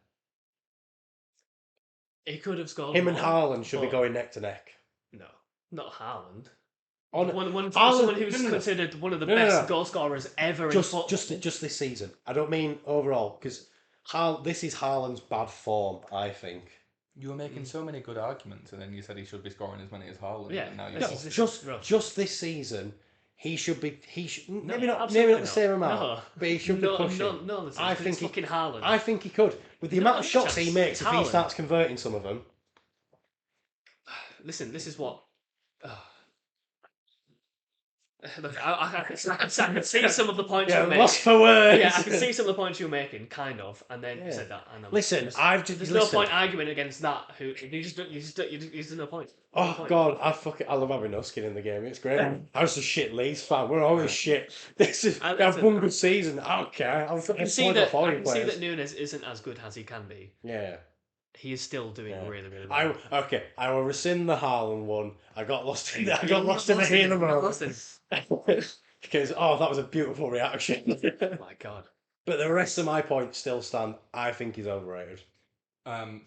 He could have scored. Him and Haaland should be going neck to neck. No, not Haaland. Haaland, someone who's considered one of the best goal scorers ever in football. Just this season. I don't mean overall, because this is Haaland's bad form, I think. You were making so many good arguments, and then you said he should be scoring as many as Haaland. Yeah, and now just this season, he should be. Maybe not the same amount, but he should be pushing. No, I think it's fucking Haaland. I think he could, with the amount of shots he makes. If he starts converting some of them. Listen, this is what. Look, I can see some of the points you're making. Lost for words. Yeah, I can see some of the points you're making, kind of, and then you said that. And listen, there's no point arguing against that. You just no point. God, I love having no skin in the game. It's great. I was a shit Leeds fan. We're always shit. I've one good season. I don't care. I can see that Nunes isn't as good as he can be. Yeah. He is still doing really, really well. I will rescind the Haaland one. I got lost in the heat of the moment. Because that was a beautiful reaction. Oh my God. But the rest of my points still stand. I think he's overrated. Based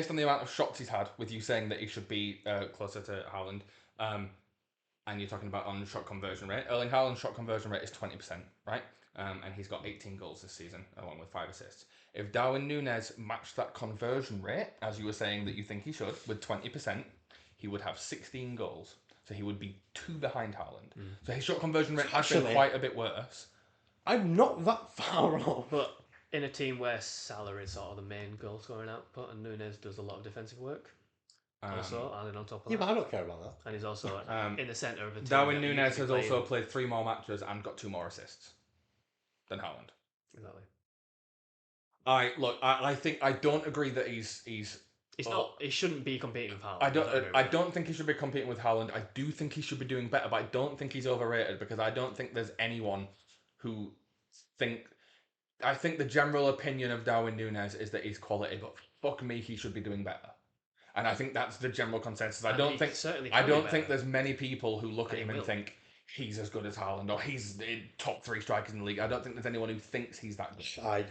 on the amount of shots he's had, with you saying that he should be closer to Haaland, and you're talking about on shot conversion rate, Erling Haaland's shot conversion rate is 20%, right? And he's got 18 goals this season, along with 5 assists. If Darwin Nunes matched that conversion rate, as you were saying that you think he should, with 20%, he would have 16 goals. So he would be 2 behind Haaland. So his shot conversion rate has been quite a bit worse. I'm not that far off. But in a team where Salah is sort of the main goal scoring output and Nunes does a lot of defensive work, also adding on top of that. Yeah, but I don't care about that. And he's also in the centre of a team. Darwin Nunes has also played 3 more matches and got 2 more assists than Haaland. Exactly. I don't agree that he's not. He shouldn't be competing with Haaland. I don't think he should be competing with Haaland. I do think he should be doing better, but I don't think he's overrated because I don't think there's anyone who I think the general opinion of Darwin Nunes is that he's quality, but fuck me, he should be doing better. And I think that's the general consensus. I don't think there's many people who look at him and think he's as good as Haaland or he's the top 3 strikers in the league. I don't think there's anyone who thinks he's that good. I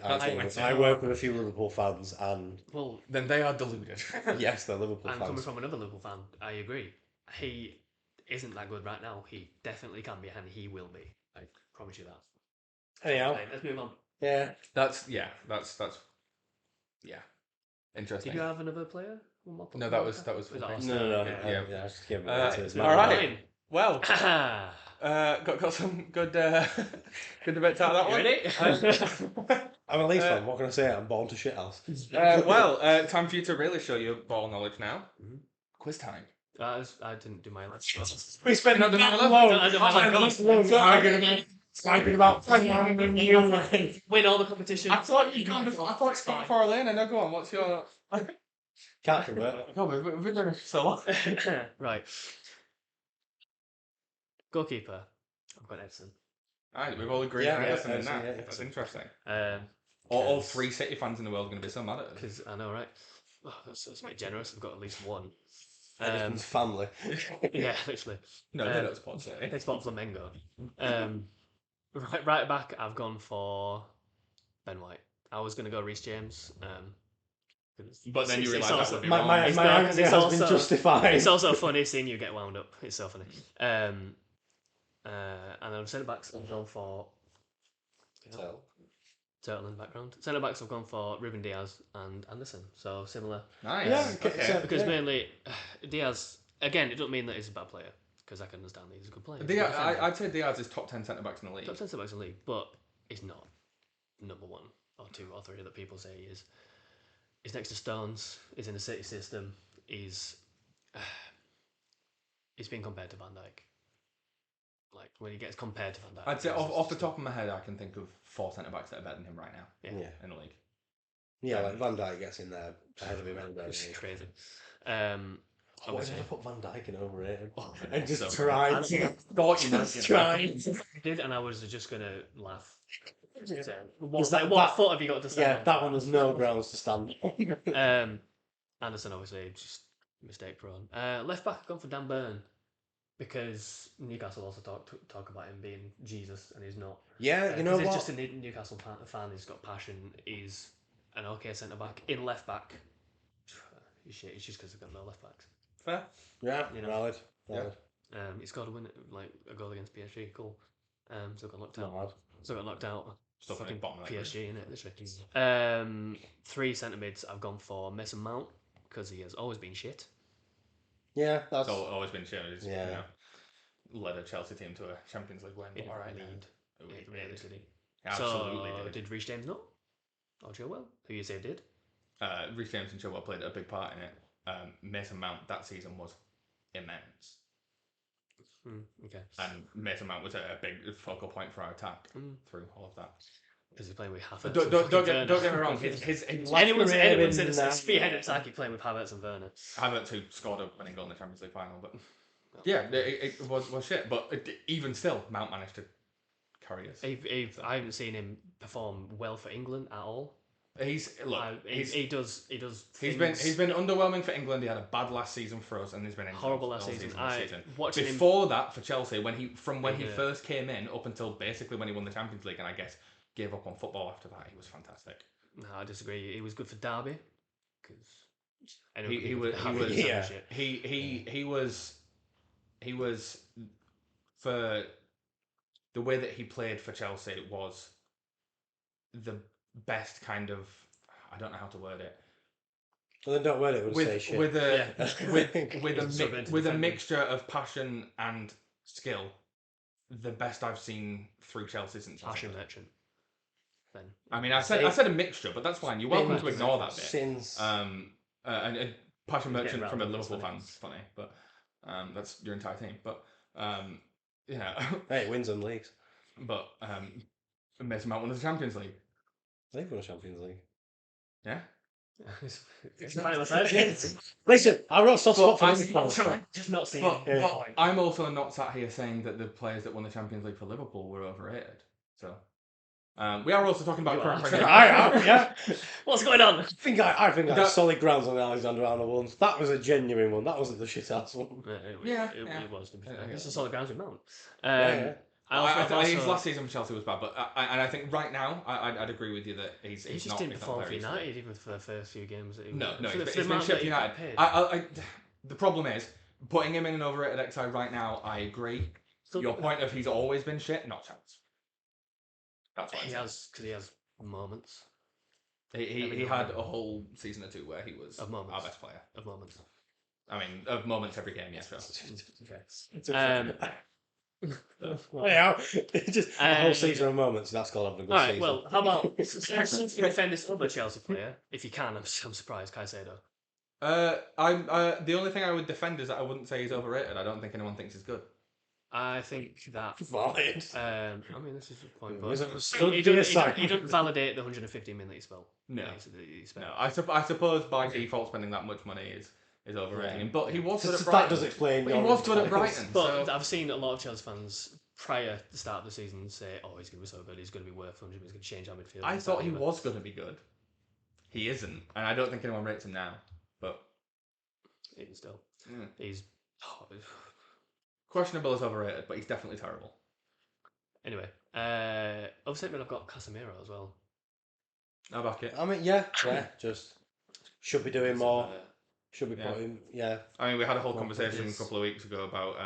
work with a few Liverpool fans and... Well, then they are deluded. Yes, they're Liverpool fans. And coming from another Liverpool fan, I agree. He isn't that good right now. He definitely can be and he will be. I promise you that. Anyhow. Okay, let's move on. Yeah. That's interesting. Did you have another player? One more No, that was awesome. No. Yeah, I just gave him all right. Well, got some good good debates out of that one. Ready? I'm a Leeds fan. What can I say? I'm born to shit house. Time for you to really show your ball knowledge now. Mhm. Quiz time. I didn't do my last. We spent Not that done long arguing about Win all the competition. I thought you gone for Elena. No, go on. What's your... Can't convert. No, we've been doing it so long. Right. Goalkeeper. I've got Edson. Alright, we've all agreed Yeah, on Edison in Edison, that. yeah. That's interesting. Um, All 3 City fans in the world are going to be so mad at us. Because I know, right? Oh, that's a bit generous. I've got at least one. Edison's family. Yeah, literally. No, they don't support City. They spot Flamengo. Right back, I've gone for Ben White. I was going to go Reece James. But then you realise that would be My wrong. answer has been justified. It's also funny seeing you get wound up. It's so funny. And then centre backs, I've gone for Turtle in the background. Centre backs, I've gone for Ruben Diaz and Anderson. So similar. Nice. Yeah, okay. so- Because mainly Diaz, again, it doesn't mean that he's a bad player, because I can understand that he's a good player. I'd say Diaz is top 10 centre backs in the league. Top 10 centre backs in the league, but he's not number 1 or 2 or 3 that people say he is. He's next to Stones. He's in the City system. He's been compared to Van Dijk. Like when he gets compared to Van Dijk, I'd say off the top of my head, I can think of 4 centre backs that are better than him right now. Yeah. In the league. Yeah, like Van Dijk gets in there ahead of him anyway. It's crazy. What if I put Van Dijk in overrated? Oh, And just so try. Just try. did, and I was just gonna laugh. Was What foot have you got to stand Yeah, on? that one has no grounds to stand on. Anderson obviously just mistake prone. Left back, I've gone for Dan Burn because Newcastle also talk about him being Jesus, and he's not. Yeah, you know he's what? just a Newcastle fan. He's got passion. He's an okay centre back. In left back, he's shit. It's just because they've got no left backs. Fair. Yeah, You know. valid. He scored a goal against PSG. Cool. So got knocked Not out. bad. So got knocked out. Still Fucking bottom of that PSG, innit? Literally. 3 centre mids. I've gone for Mason Mount because he has always been shit. Yeah, that's. It's always been shit. He's, Yeah. Led a Chelsea team to a Champions League win. He All right, lead. Really Did he? Absolutely So, did. did Reece James not? Or Chilwell? Who you say did? Reece James and Chilwell played a big part in it. Mason Mount that season was immense. Okay. And Mason Mount was a big focal point for our attack through all of that. Because he's playing with Havertz. Don't get me wrong. Anyone said it's spearhead attack, he's playing with Havertz and Werner. Havertz, who scored a winning goal in the Champions League final, but yeah, it was shit. But even still, Mount managed to carry us. I haven't seen him perform well for England at all. He does. He's been underwhelming for England. He had a bad last season for us, and he's been horrible last season. Before that, for Chelsea, when he first came in up until basically when he won the Champions League, and I guess gave up on football after that, he was fantastic. No, I disagree. He was good for Derby because he was for the way that he played for Chelsea was the best kind of, I don't know how to word it. Well, then don't word it. We'll say shit. With a mixture of passion and skill, the best I've seen through Chelsea since. Passion merchant. Then I mean, I said a mixture, but that's fine. You're welcome to ignore that bit. Since and passion merchant from a Liverpool fan, funny, but that's your entire team. But yeah, hey, wins and leagues. But Mason Mount won the Champions League. They've won a Champions League. Yeah. Listen, I wrote soft spot for Liverpool. Just not seeing. But I'm also not sat here saying that the players that won the Champions League for Liverpool were overrated. So we are also talking about. Yeah. What's going on? I think I have solid grounds on the Alexander-Arnold ones. That was a genuine one. That wasn't the shit ass one. It was. To be fair. It's a solid grounds with Mount. I think his last season for Chelsea was bad, but I think right now I'd agree with you that he just not, didn't perform not for United even for the first few games. No, he's been shit for United. The problem is putting him in an overrated XI right now. I agree. Your point of he's always been shit, not chance. That's what he has, because he has moments. He had a whole season or two where he was our best player. Of moments. I mean, of moments every game, yes. Sure. Okay. Yeah, just a whole season of moments. That's called having a good season. Well, how about since you defend this other Chelsea player, if you can? I'm surprised, Caicedo. I'm the only thing I would defend is that I wouldn't say he's overrated. I don't think anyone thinks he's good. I think that valid. I mean, this is a point, but he doesn't validate the 150 million that he spent. No. I suppose by default spending that much money is overrating him. But he was good at Brighton. That does explain. But he was good at Brighton. But I've seen a lot of Chelsea fans prior to the start of the season say, "Oh, he's going to be so good. He's going to be worth 100. He's going to change our midfield." I thought he was going to be good. He isn't, and I don't think anyone rates him now. But even still, he's questionable as overrated, but he's definitely terrible. Anyway, other statement I've got Casemiro as well. I'll back it. I mean, yeah, just should be doing more. Should be putting, I mean, we had a whole conversation a couple of weeks ago about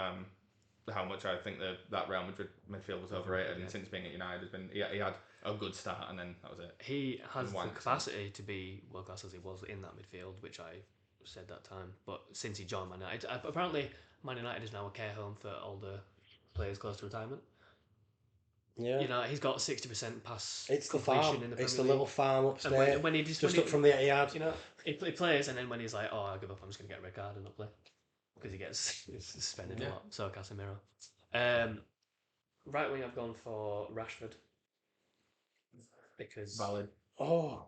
how much I think that Real Madrid midfield was overrated, and since being at United, he had a good start, and then that was it. He has the capacity to be world class as he was in that midfield, which I said that time. But since he joined Man United, apparently Man United is now a care home for older players close to retirement. Yeah, you know, he's got 60% pass. It's the farm. It's the little farm upstairs. When he just up from the Etihad. You know, he plays, and then when he's like, "Oh, I give up. I'm just gonna get a red card and not play," because he gets suspended a lot. So Casemiro. Right wing, I've gone for Rashford because valid. Oh,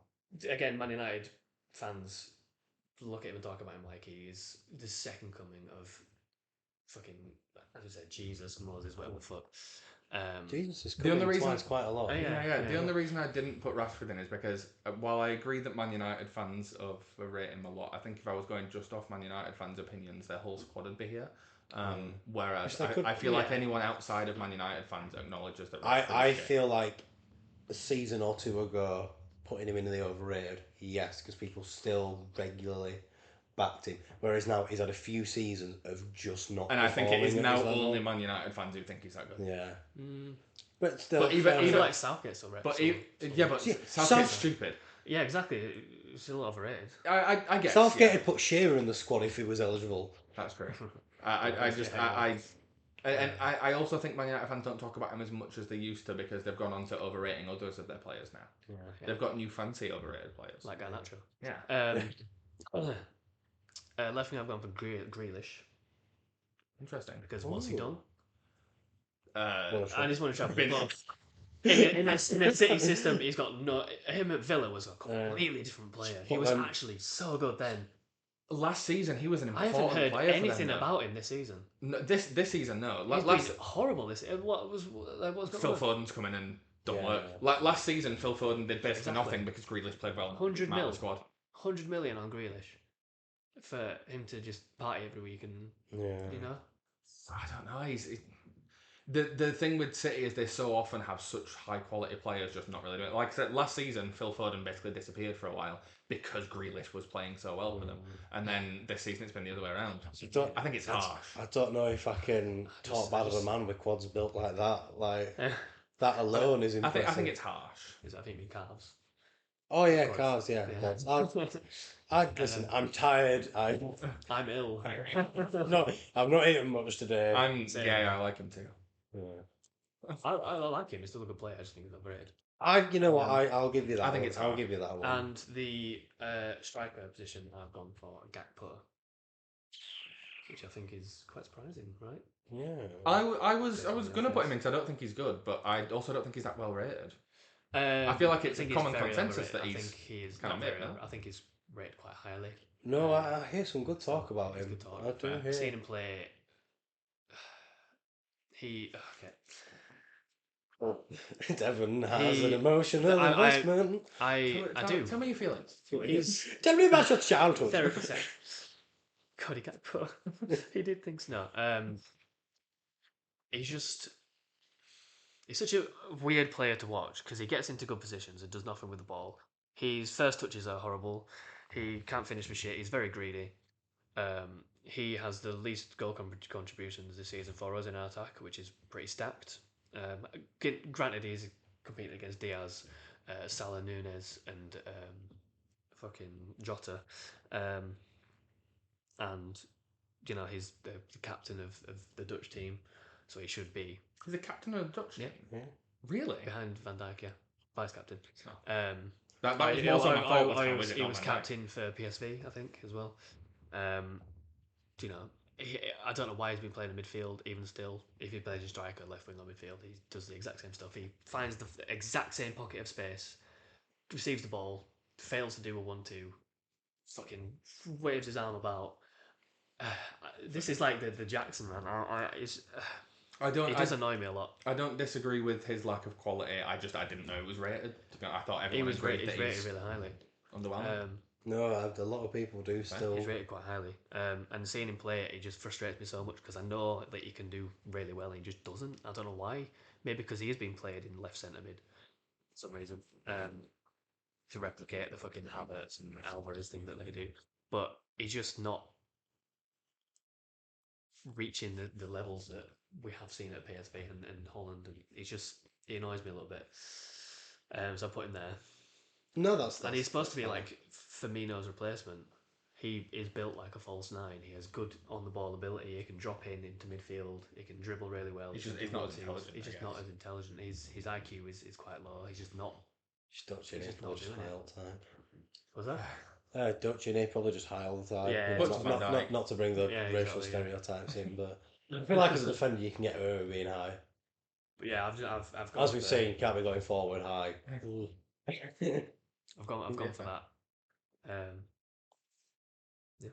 again, Man United fans look at him and talk about him like he's the second coming of fucking, as I said, Jesus, Moses, whatever the fuck. Jesus is coming twice quite a lot. The only reason I didn't put Rashford in is because while I agree that Man United fans overrate him a lot, I think if I was going just off Man United fans' opinions, their whole squad would be here. Whereas I feel like anyone outside of Man United fans acknowledges that Rashford I feel like a season or two ago, putting him into the overrated, yes, because people still regularly backed him. Whereas now he's had a few seasons of just not. And I think it is now only Man United fans who think he's that good. Yeah. But still, but even like Southgate's already. But Southgate's stupid. Yeah, exactly. It's a little overrated. I guess Southgate would put Shearer in the squad if he was eligible. That's great. I also think Man United fans don't talk about him as much as they used to because they've gone on to overrating others of their players now. Yeah. They've got new fancy overrated players. Like Garnacho. Yeah. Left wing, I've gone for Grealish. Interesting. Because what's he done? I just want to try to in a City system, he's got him at Villa was a completely different player. He was actually so good then. Last season, he was an important player. I haven't heard anything about him this season. No, this season, no. He's been horrible this season. What's Phil Foden's come in and done work. Like last season, Phil Foden did basically nothing because Grealish played well. 100 million squad. 100 million on Grealish for him to just party every week and you know. I don't know. The thing with City is they so often have such high quality players just not really doing it. Like I said, last season Phil Foden basically disappeared for a while because Grealish was playing so well for them, and then this season it's been the other way around. I think it's harsh. I don't know if I can talk bad of a man with quads built like that. Like that alone is impressive. I think it's harsh. I think it calves. Oh yeah, cars. Yeah. Listen. I'm tired. I'm ill. No, I've not eaten much today. I like him too. Yeah. I like him. He's still a good player. I just think he's overrated. You know what? I'll give you that. I'll give you that one. And the striker position, I've gone for Gakpo, which I think is quite surprising, right? Yeah. I was gonna put him in because I don't think he's good, but I also don't think he's that well rated. I feel like it's a common consensus that he's. I think he is kind of very. I think he's rated quite highly. No, I hear some good talk about him. Good talk. I do hear. I've seen him play. Devon has an emotional investment. I do. Tell me your feelings. Tell me about your childhood. Therapy session. God, he got put. He did things. No. He's such a weird player to watch because he gets into good positions and does nothing with the ball. His first touches are horrible. He can't finish for shit. He's very greedy. He has the least goal contributions this season for us in our attack, which is pretty stacked. Granted, he's competing against Diaz, Salah, Nunez, and fucking Jota, and you know he's the captain of the Dutch team. so he should be. He's the captain of the Dutch team. Yeah. Really? Behind Van Dijk, yeah, vice captain. That was more so my fault. He was captain for PSV, I think, as well. You know, I don't know why he's been playing in midfield. Even still, if he plays a striker, left wing or midfield, he does the exact same stuff. He finds the exact same pocket of space, receives the ball, fails to do a 1-2, fucking waves his arm about. This is like the Jackson man. It does annoy me a lot. I don't disagree with his lack of quality. I didn't know it was rated. I thought everyone was rated really highly. Underwhelming. No, a lot of people do still. He's rated quite highly. And seeing him play it just frustrates me so much because I know that he can do really well and he just doesn't. I don't know why. Maybe because he has been played in left centre mid for some reason. To replicate the fucking Havertz and Alvarez thing that they do. But he's just not reaching the levels that we have seen at PSV and Holland. And he annoys me a little bit. So I put him there. No, that's and he's supposed to be like Firmino's replacement. He is built like a false nine. He has good on the ball ability. He can drop into midfield. He can dribble really well. He's not as intelligent. He's just not as intelligent. His IQ is quite low. He's just not. Dutch in it, probably just high all the time. Was that? Dutch in it, probably just high all the time. Yeah, not to bring the racial stereotypes in, but I feel like as a defender you can get away with being high. But yeah, I've gone as we've seen, can't be going forward high. I've gone for that. Yeah.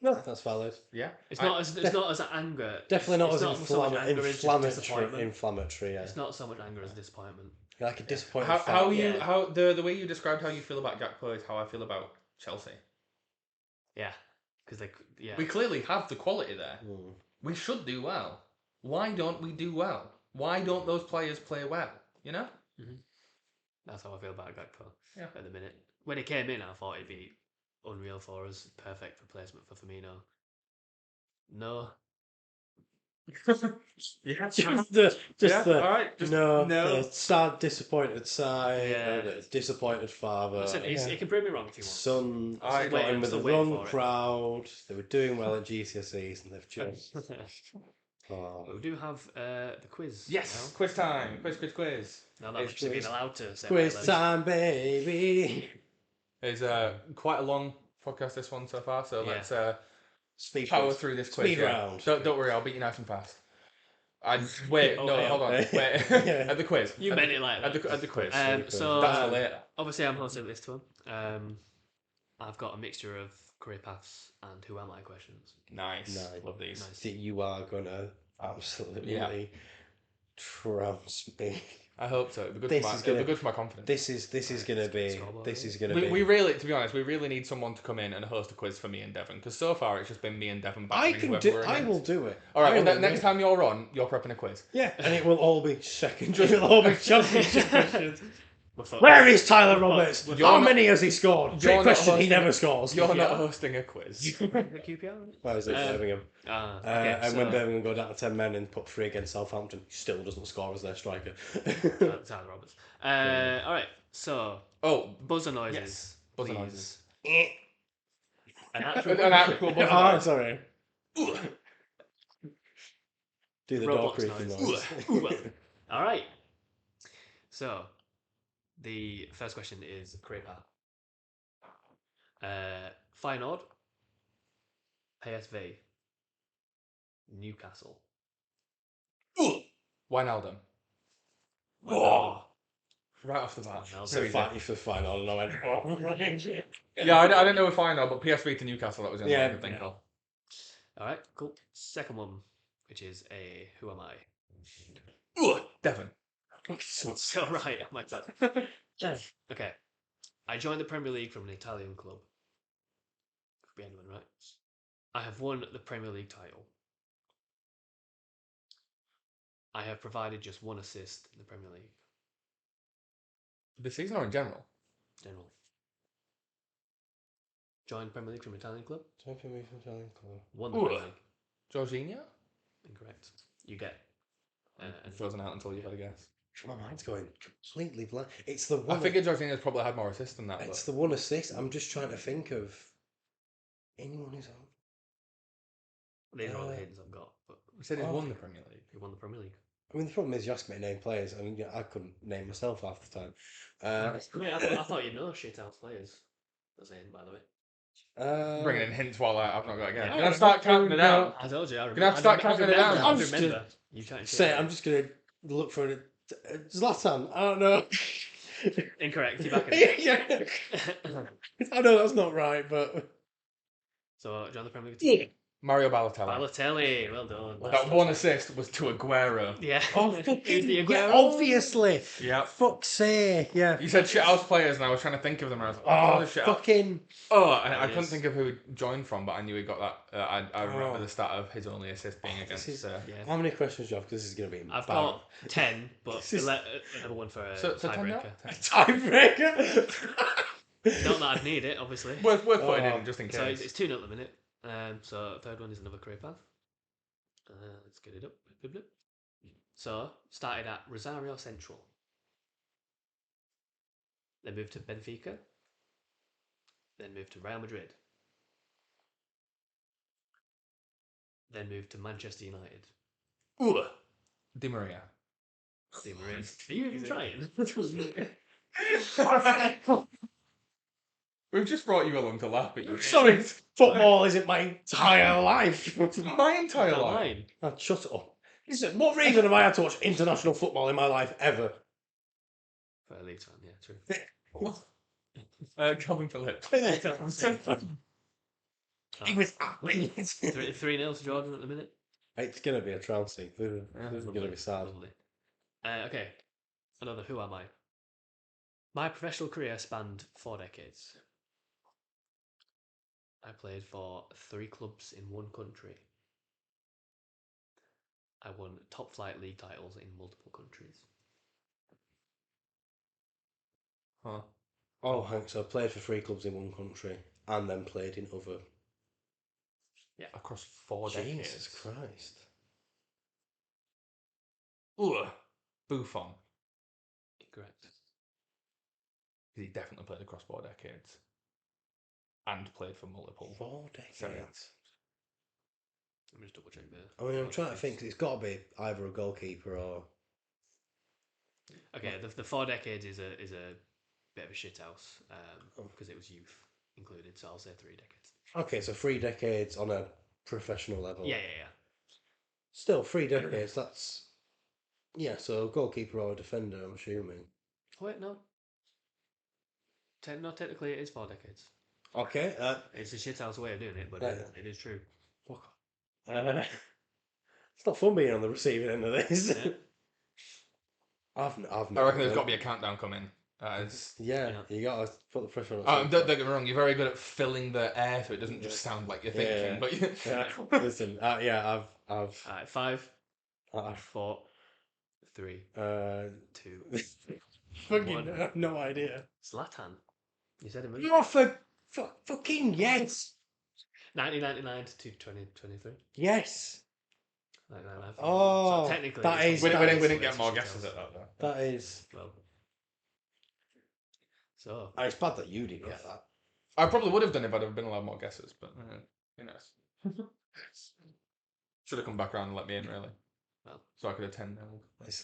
No, that's valid. Yeah, it's not as anger. Definitely not as inflammatory. Yeah. It's not so much anger as disappointment. Like a disappointed. The way you described how you feel about Gakpo is how I feel about Chelsea. Yeah, because we clearly have the quality there. We should do well. Why don't we do well? Why don't those players play well? You know. Mm-hmm. That's how I feel about Gakpo. Yeah. At the minute, when he came in, I thought he'd be unreal for us. Perfect replacement for Firmino. No. The sad, disappointed side, disappointed father. Listen, he can prove me wrong if he wants. Son got in with the wrong crowd. They were doing well at GCSEs, and they've just. We do have the quiz. Yes, now. Quiz time. Quiz. Now that we've been allowed to say quiz time, baby. It's quite a long podcast, this one so far, so let's power through this quiz. Speed round. Don't worry, I'll beat you nice and fast. Hold on. Wait. At the quiz. You meant it like that. At the quiz. So that's for later. Obviously, I'm hosting this one. I've got a mixture of career paths and who am I questions. Nice. Love these. Nice. You are gonna absolutely trounce me. I hope so. It'll be good for my confidence. This is gonna be. We really, to be honest, we really need someone to come in and host a quiz for me and Devon, because so far it's just been me and Devon. I will do it. All right. Well, next time you're on, you're prepping a quiz. Yeah, and it will all be secondary. It'll all be championship questions. Where is Tyler Roberts? How many has he scored? Trick question, he never scores. You're not hosting a quiz. QPR? Where is it? Birmingham. And when Birmingham go down to 10 men and put 3 against Southampton, he still doesn't score as their striker. Tyler Roberts. Alright, so... buzzer noises. Yes. Buzzer noises. An actual buzzer noise. Oh, sorry. Do the door creaking noise. Alright. So... The first question is career path. Feyenoord, PSV, Newcastle. Wijnaldum. Oh! Right off the bat. So if the Feyenoord, I went. Yeah, I didn't know a Feyenoord, but PSV to Newcastle, that was the only one I could think of. Alright, cool. Second one, which is a who am I? Devon. So right, my bad. Okay. I joined the Premier League from an Italian club. Could be anyone, right? I have won the Premier League title. I have provided just 1 assist in the Premier League. This season or in general? General. Joined Premier League from an Italian club. Joined Premier League from an Italian club. Won the Premier League. Jorginho? Incorrect. You get. Frozen out until you've had a guess. My mind's going completely blank. It's the one. I figured Jorginho's probably had more assists than that. It's the 1 assist. I'm just trying to think of anyone who's on. These are all the hints I've got. But We said he's won the Premier League. He won the Premier League. I mean, the problem is you ask me to name players. I mean, I couldn't name myself half the time. I thought you'd know shit house players. That's in, by the way. Bringing in hints while I've not got it again. Yeah. Can I start counting it down? I told you. I Gonna have to start counting it down. I remember. You chatting shit. I'm just gonna look for it. Zlatan. I don't know. Incorrect. You're back in. Yeah. I know that's not right, but So, John the Premier League. Mario Balotelli. Balotelli, well done. That one assist was to Aguero. Yeah. oh, Who's fucking, the Aguero? yeah, obviously. Yeah. Fuck's sake, yeah. You said shithouse players, and I was trying to think of them. And I was like, Oh, shit. fucking. Oh, I couldn't think of who he joined from, but I knew he got that. I remember the start of his only assist being against. How many questions do you have? Because this is going to be. I've got 10, but another one for a tiebreaker. Tiebreaker. Not that I'd need it, obviously. Worth putting in just in case. So it's 2-0 at the minute. So third one is another career path. Let's get it up. Blip, blip. So started at Rosario Central. Then moved to Benfica. Then moved to Real Madrid. Then moved to Manchester United. Ooh. Di Maria. Di Maria. Are you even trying? We've just brought you along to laugh at you. Sorry, football isn't my entire life. My entire life. Mine. Oh, shut up. Listen, what reason have I had to watch international football in my life ever? For a league fan, yeah, true. Calvin Phillips. He was athletes. 3-0 to Jordan at the minute. It's going to be a trouncing. It's going to be sad. Lovely. Okay, another Who Am I? My professional career spanned 4 decades. I played for 3 clubs in 1 country. I won top flight league titles in multiple countries. Huh. Oh, so I played for 3 clubs in 1 country and then played in other. Yeah. Across 4 decades. Jesus Christ. Ooh. Buffon. Incorrect. He definitely played across 4 decades. And played for multiple. 4 decades. Let me just double check there. I mean, I'm trying to think. It's got to be either a goalkeeper or. Okay, the 4 decades is a bit of a shithouse because it was youth included. So I'll say 3 decades. Okay, so 3 decades on a professional level. Yeah. Still, 3 decades. That's. Yeah, so goalkeeper or defender, I'm assuming. Oh, wait, no. No, technically it is 4 decades. Okay. It's a shithouse way of doing it, but it is true. Fuck. It's not fun being on the receiving end of this. Yeah. I've I reckon there's got to be a countdown coming. Yeah, you got to put the pressure on. Don't get me wrong, you're very good at filling the air so it doesn't just sound like you're thinking. Yeah. But Listen, I've. Alright, 5, 4, 3, 2. Fucking have no idea. Zlatan. You said him. You're fucking yes. 1999 to 2023. Yes. 1999. Oh, so technically, that is. we that is- didn't get more guesses at that though. That is. Well, so It's bad that you didn't get that. I probably would have done it if I'd have been allowed more guesses, but who knows? Should have come back around and let me in, really. Well, so I could have 10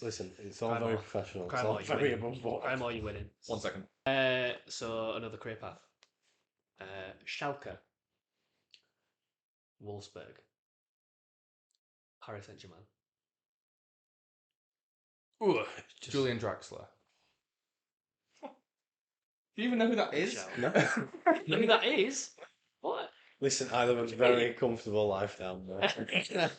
Listen, it's all very professional. It's all more, very above board. Crime or you winning. 1 second. So another career path. Schalke, Wolfsburg, Paris Saint-Germain. Ooh, Julian Draxler. Do you even know who that is? No. Know who that is? What? Listen, I live a very comfortable life down there.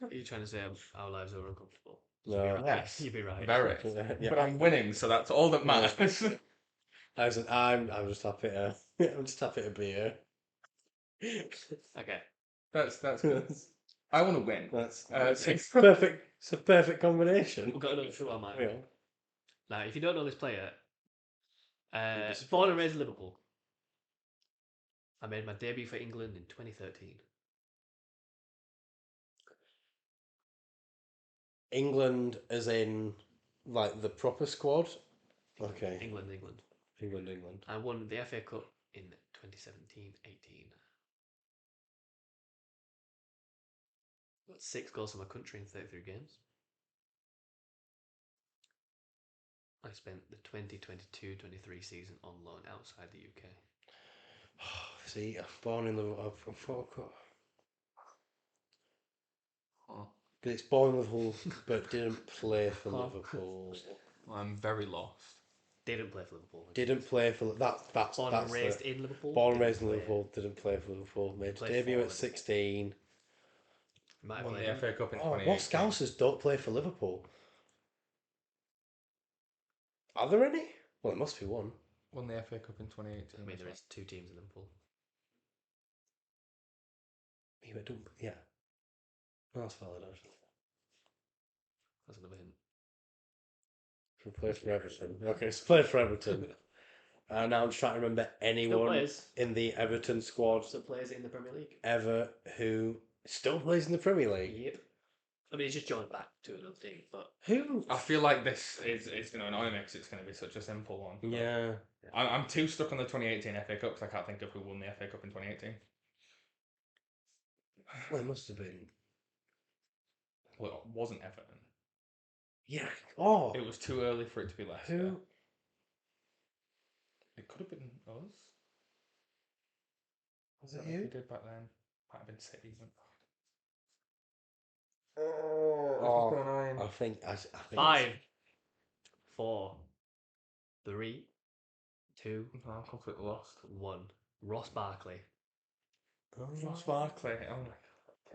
Are you trying to say our lives are uncomfortable? No. Yes. You'd be right. Very. Yeah. But I'm winning, so that's all that matters. I'm just happy to. I'm just happy to be here. Okay. That's good. I want to win. It's perfect. It's a perfect combination. We've got another Who Am I? Yeah. Now, if you don't know this player, born and raised in Liverpool. I made my debut for England in 2013. England, as in like the proper squad. Okay. England. I won the FA Cup in 2017-18. Got 6 goals for my country in 33 games. I spent the 2022-23 season on loan outside the UK. See, I'm born in Liverpool. It's born in Liverpool, but didn't play for Liverpool. I'm very lost. Didn't play for Liverpool. Didn't play for that's born and raised in Liverpool. Born and raised in Liverpool. Didn't play for Liverpool. Made debut at 16. Won the FA Cup in 2018. What Scousers don't play for Liverpool? Are there any? Well, it must be one. Won the FA Cup in 2018. I mean, there is 2 teams in Liverpool. Yeah. That's valid, actually. That's another hint. So play for Everton. Okay, so play for Everton. Now I'm just trying to remember anyone in the Everton squad. Still plays in the Premier League. Ever who still plays in the Premier League. Yep. I mean, he's just joined back to another team, but who? I feel like this is going to annoy me because it's going to be such a simple one. Yeah. I'm too stuck on the 2018 FA Cup because I can't think of who won the FA Cup in 2018. Well, it must have been. Well, it wasn't Everton. Yeah. Oh. It was too early for it to be Leicester. Who? It could have been us. Was it We you? did back then. Might have been City. I think 5, 4, 3, 2. I'm completely lost. 1. Ross Barkley. Ross Barkley. Oh my god.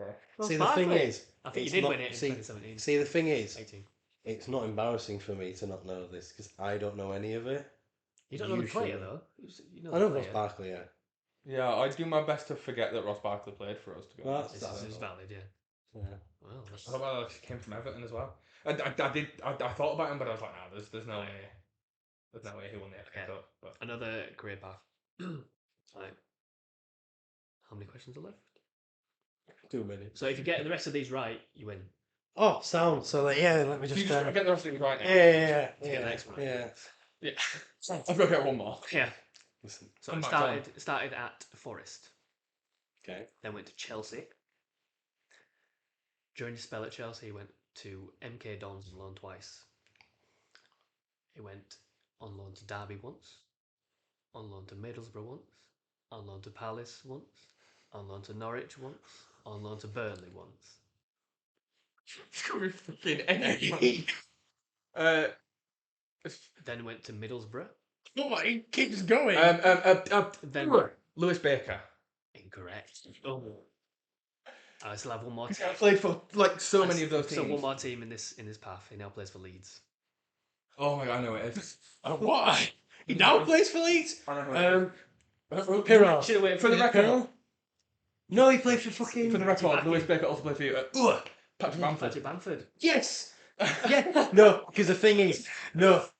Okay. See, the thing is, I think you did win it in 2017. See, the thing is, 18. it's not embarrassing for me to not know this because I don't know any of it. You don't know the player though. I know Ross Barkley, yeah. Yeah, I do my best to forget that Ross Barkley played for us. To be honest, This is valid, yeah. Well, I thought he came from Everton as well. I thought about him, but I was like, nah, there's no way. There's no way he won the FA Cup. But another career path. Right. How many questions are left? 2 minutes. So if you get the rest of these right, you win. Oh, sound. So let me just get the rest of these right now. Yeah. Get the next one. Yeah. I've got to get one more. Yeah. Listen. So I started at Forest. Okay. Then went to Chelsea. During his spell at Chelsea, he went to MK Dons on loan twice. He went on loan to Derby once, on loan to Middlesbrough once, on loan to Palace once, on loan to Norwich once, on loan to Burnley once. Fucking anything. Then went to Middlesbrough. Oh, he keeps going. Then Lewis Baker. Incorrect. Oh. I still have one more I team. played for like so many of those teams. So one more team in this path. He now plays for Leeds. Oh my god, I know it is. What? He now plays for Leeds? I know Pirro. Should have waited For the record. No, he played for fucking... For the record, Lewis Baker also played for you. Patrick Bamford. Patrick Bamford. Yes! Yeah, no, because the thing is,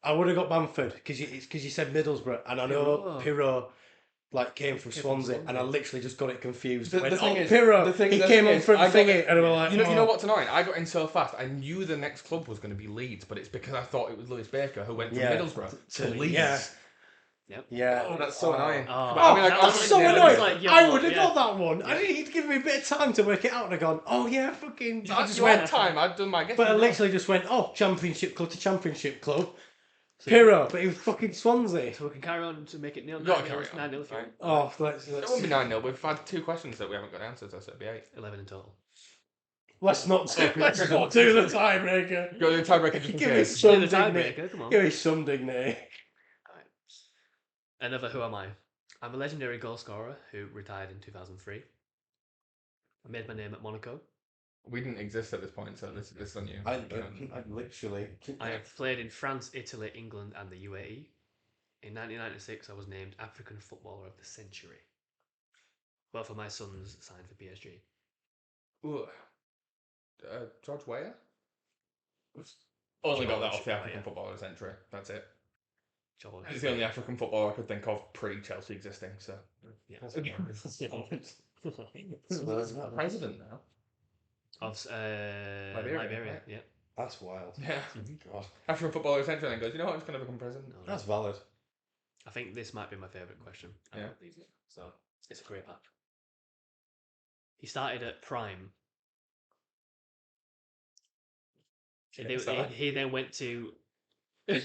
I would have got Bamford because you said Middlesbrough, and I know Pirro came from Swansea, and I literally just got it confused. The thing is, Pirro, he came on from thingy, and I was like, you know what's annoying? I got in so fast. I knew the next club was going to be Leeds, but it's because I thought it was Lewis Baker who went from Middlesbrough to Leeds. Yeah. Yep. Yeah. Oh, that's so annoying. That's so annoying. I would have got that one. Yeah. I didn't need to give me a bit of time to work it out, and I gone, fucking. I just went time. I'd done my guess. But I literally just went, championship club to championship club. Pirro, but he was fucking Swansea. So we can carry on to make it 9-0. Gotta carry on. 9-0 if you want. Oh, It won't be 9-0. We've had 2 questions that we haven't got answers. So it'll be 8. 11 in total. Let's not do the tiebreaker. Go to the tiebreaker just in Give me case. some the dignity. tiebreaker, come on. Give me some dignity. Another who am I? I'm a legendary goal scorer who retired in 2003. I made my name at Monaco. We didn't exist at this point, so this is on you. I literally. I have played in France, Italy, England, and the UAE. In 1996, I was named African Footballer of the Century. Both of my sons signed for PSG. Ooh. George Weah? Only got that off the George African Weah. Footballer of the Century. That's it. George It's the only African footballer I could think of pre-Chelsea existing, so... Yeah. President now? Of Liberia, yeah. That's wild. Yeah. God. African Footballer of the Century and then goes, you know what, I'm just going to become president. No, That's valid. I think this might be my favourite question. Yeah. So, it's a career path. He started at Prime He then went to. He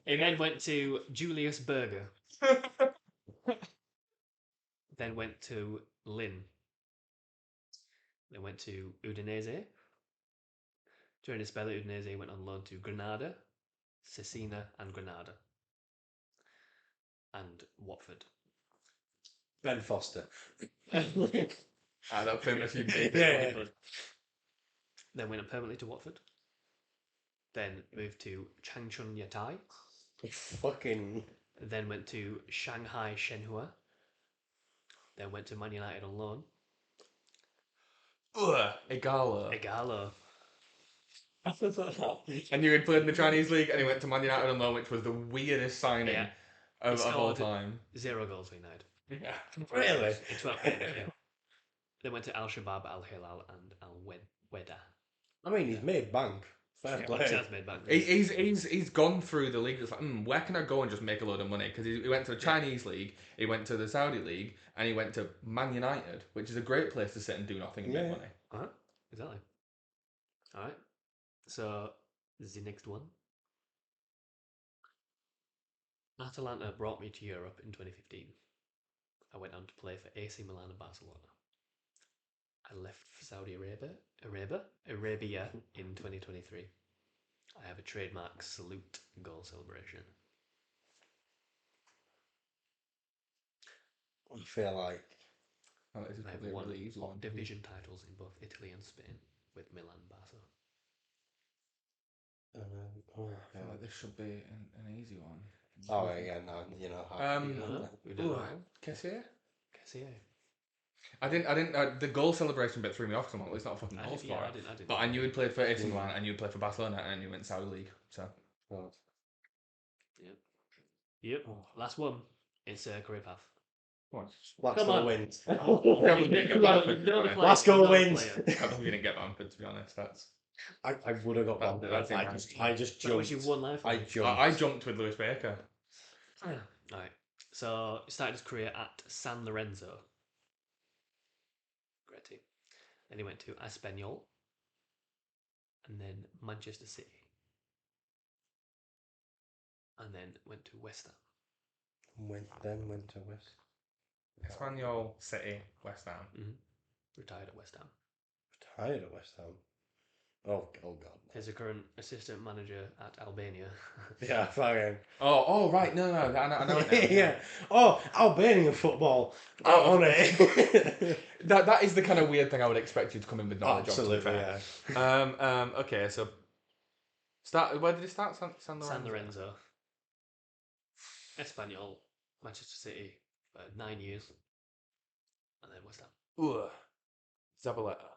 then went to Julius Berger. Then went to Lynn. Then went to Udinese. During his spell at Udinese, he went on loan to Granada, Cesena, and Granada. And Watford. Ben Foster. That famous UK. Yeah. Then went permanently to Watford. Then moved to Changchun Yatai. Fucking. Then went to Shanghai Shenhua. Then went to Man United on loan. Igalo. I knew he'd played in the Chinese league and he went to Man United on loan, which was the weirdest signing of all time. 0 goals for United. Yeah. Really? In 12 games, yeah. They went to Al Shabab, Al Hilal, and Al Weda. I mean, he's made bank. Fair play. He has made bank. He's gone through the league. It's like, where can I go and just make a load of money? Because he went to the Chinese league, he went to the Saudi league, and he went to Man United, which is a great place to sit and do nothing and make money. Exactly. All right. So the next one. Atalanta brought me to Europe in 2015. I went on to play for AC Milan and Barcelona. I left for Saudi Arabia in 2023. I have a trademark salute goal celebration. I feel like I have won top division titles in both Italy and Spain with Milan and Barca. I feel like this should be an easy one. Oh yeah, no, you know how. Kessier? Kessier. I didn't. The goal celebration bit threw me off because I'm like, well, it's not a fucking goal scorer. I didn't. But I knew he'd played for AC Milan and you'd played for Barcelona and you went Saudi League. So. Yep. Last one. It's career path. Glasgow wins. Glasgow wins. I can't believe you didn't get Bamford, to be honest. I would have got Bamford. I just jumped. I jumped with Lewis Baker. Alright. So he started his career at San Lorenzo. Great team. Then he went to Espanyol. And then Manchester City. And then went to West Ham. Went to West. Espanyol, City, West Ham. Mm-hmm. Retired at West Ham. Retired at West Ham. Oh God. He's a current assistant manager at Albania. Yeah, fine. Oh, right. No, I know it now. Yeah. Oh, Albanian football. On it. That is the kind of weird thing I would expect you to come in with knowledge of. Absolutely, yeah. Okay, so where did he start? San Lorenzo. Espanyol, Manchester City, 9 years, and then West Ham. Zabaleta.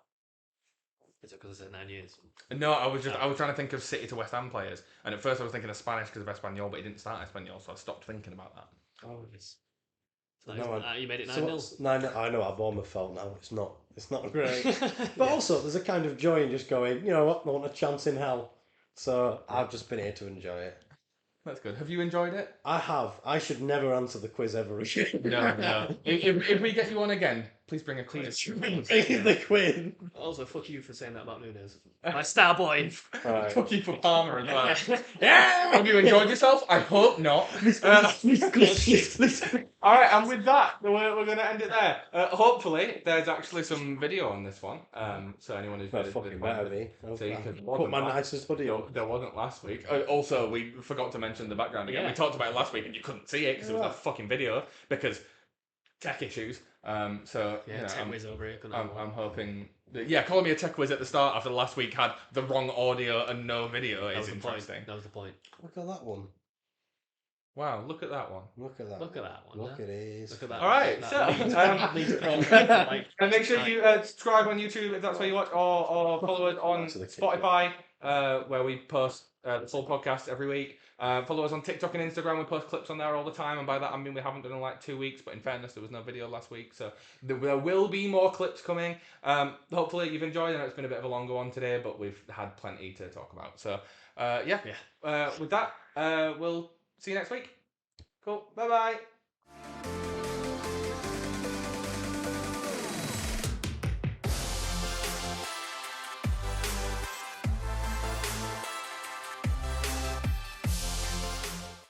Is it because I said 9 years? No, I was trying to think of City to West Ham players, and at first I was thinking of Spanish because of Espanyol, but he didn't start Espanyol, so I stopped thinking about that. Oh, yes. So you made it 9-0. 9. I know how Bournemouth felt now. It's not great. But also, there's a kind of joy in just going, you know what, I want a chance in hell. So I've just been here to enjoy it. That's good. Have you enjoyed it? I have. I should never answer the quiz ever again. No. If we get you on again, please bring a quiz. Bring the quiz. Also, fuck you for saying that about Nunes. My star boy. Right. Fuck you for Palmer as well. Yeah! Have you enjoyed yourself? I hope not. Alright, and with that, we're going to end it there. Hopefully, there's actually some video on this one. So anyone who's fucking better be. So you could put my nicest hoodie on. There wasn't last week. Also, we forgot to mention the background again. We talked about it last week and you couldn't see it because it was a fucking video because tech issues. Tech whiz over here. I'm hoping. Calling me a tech whiz at the start after last week had the wrong audio and no video is interesting. That was the point. Look at that one. Wow, look at that one. Look at that one. Look at it. Look at that. Alright, so and make sure you subscribe on YouTube if that's where you watch, or follow us on Spotify, where we post the full podcast every week. Follow us on TikTok and Instagram. We post clips on there all the time, and by that I mean we haven't done in like 2 weeks, but in fairness there was no video last week, so there will be more clips coming. Hopefully you've enjoyed it. I know it's been a bit of a longer one today, but we've had plenty to talk about. So with that, we'll see you next week. Cool. Bye bye.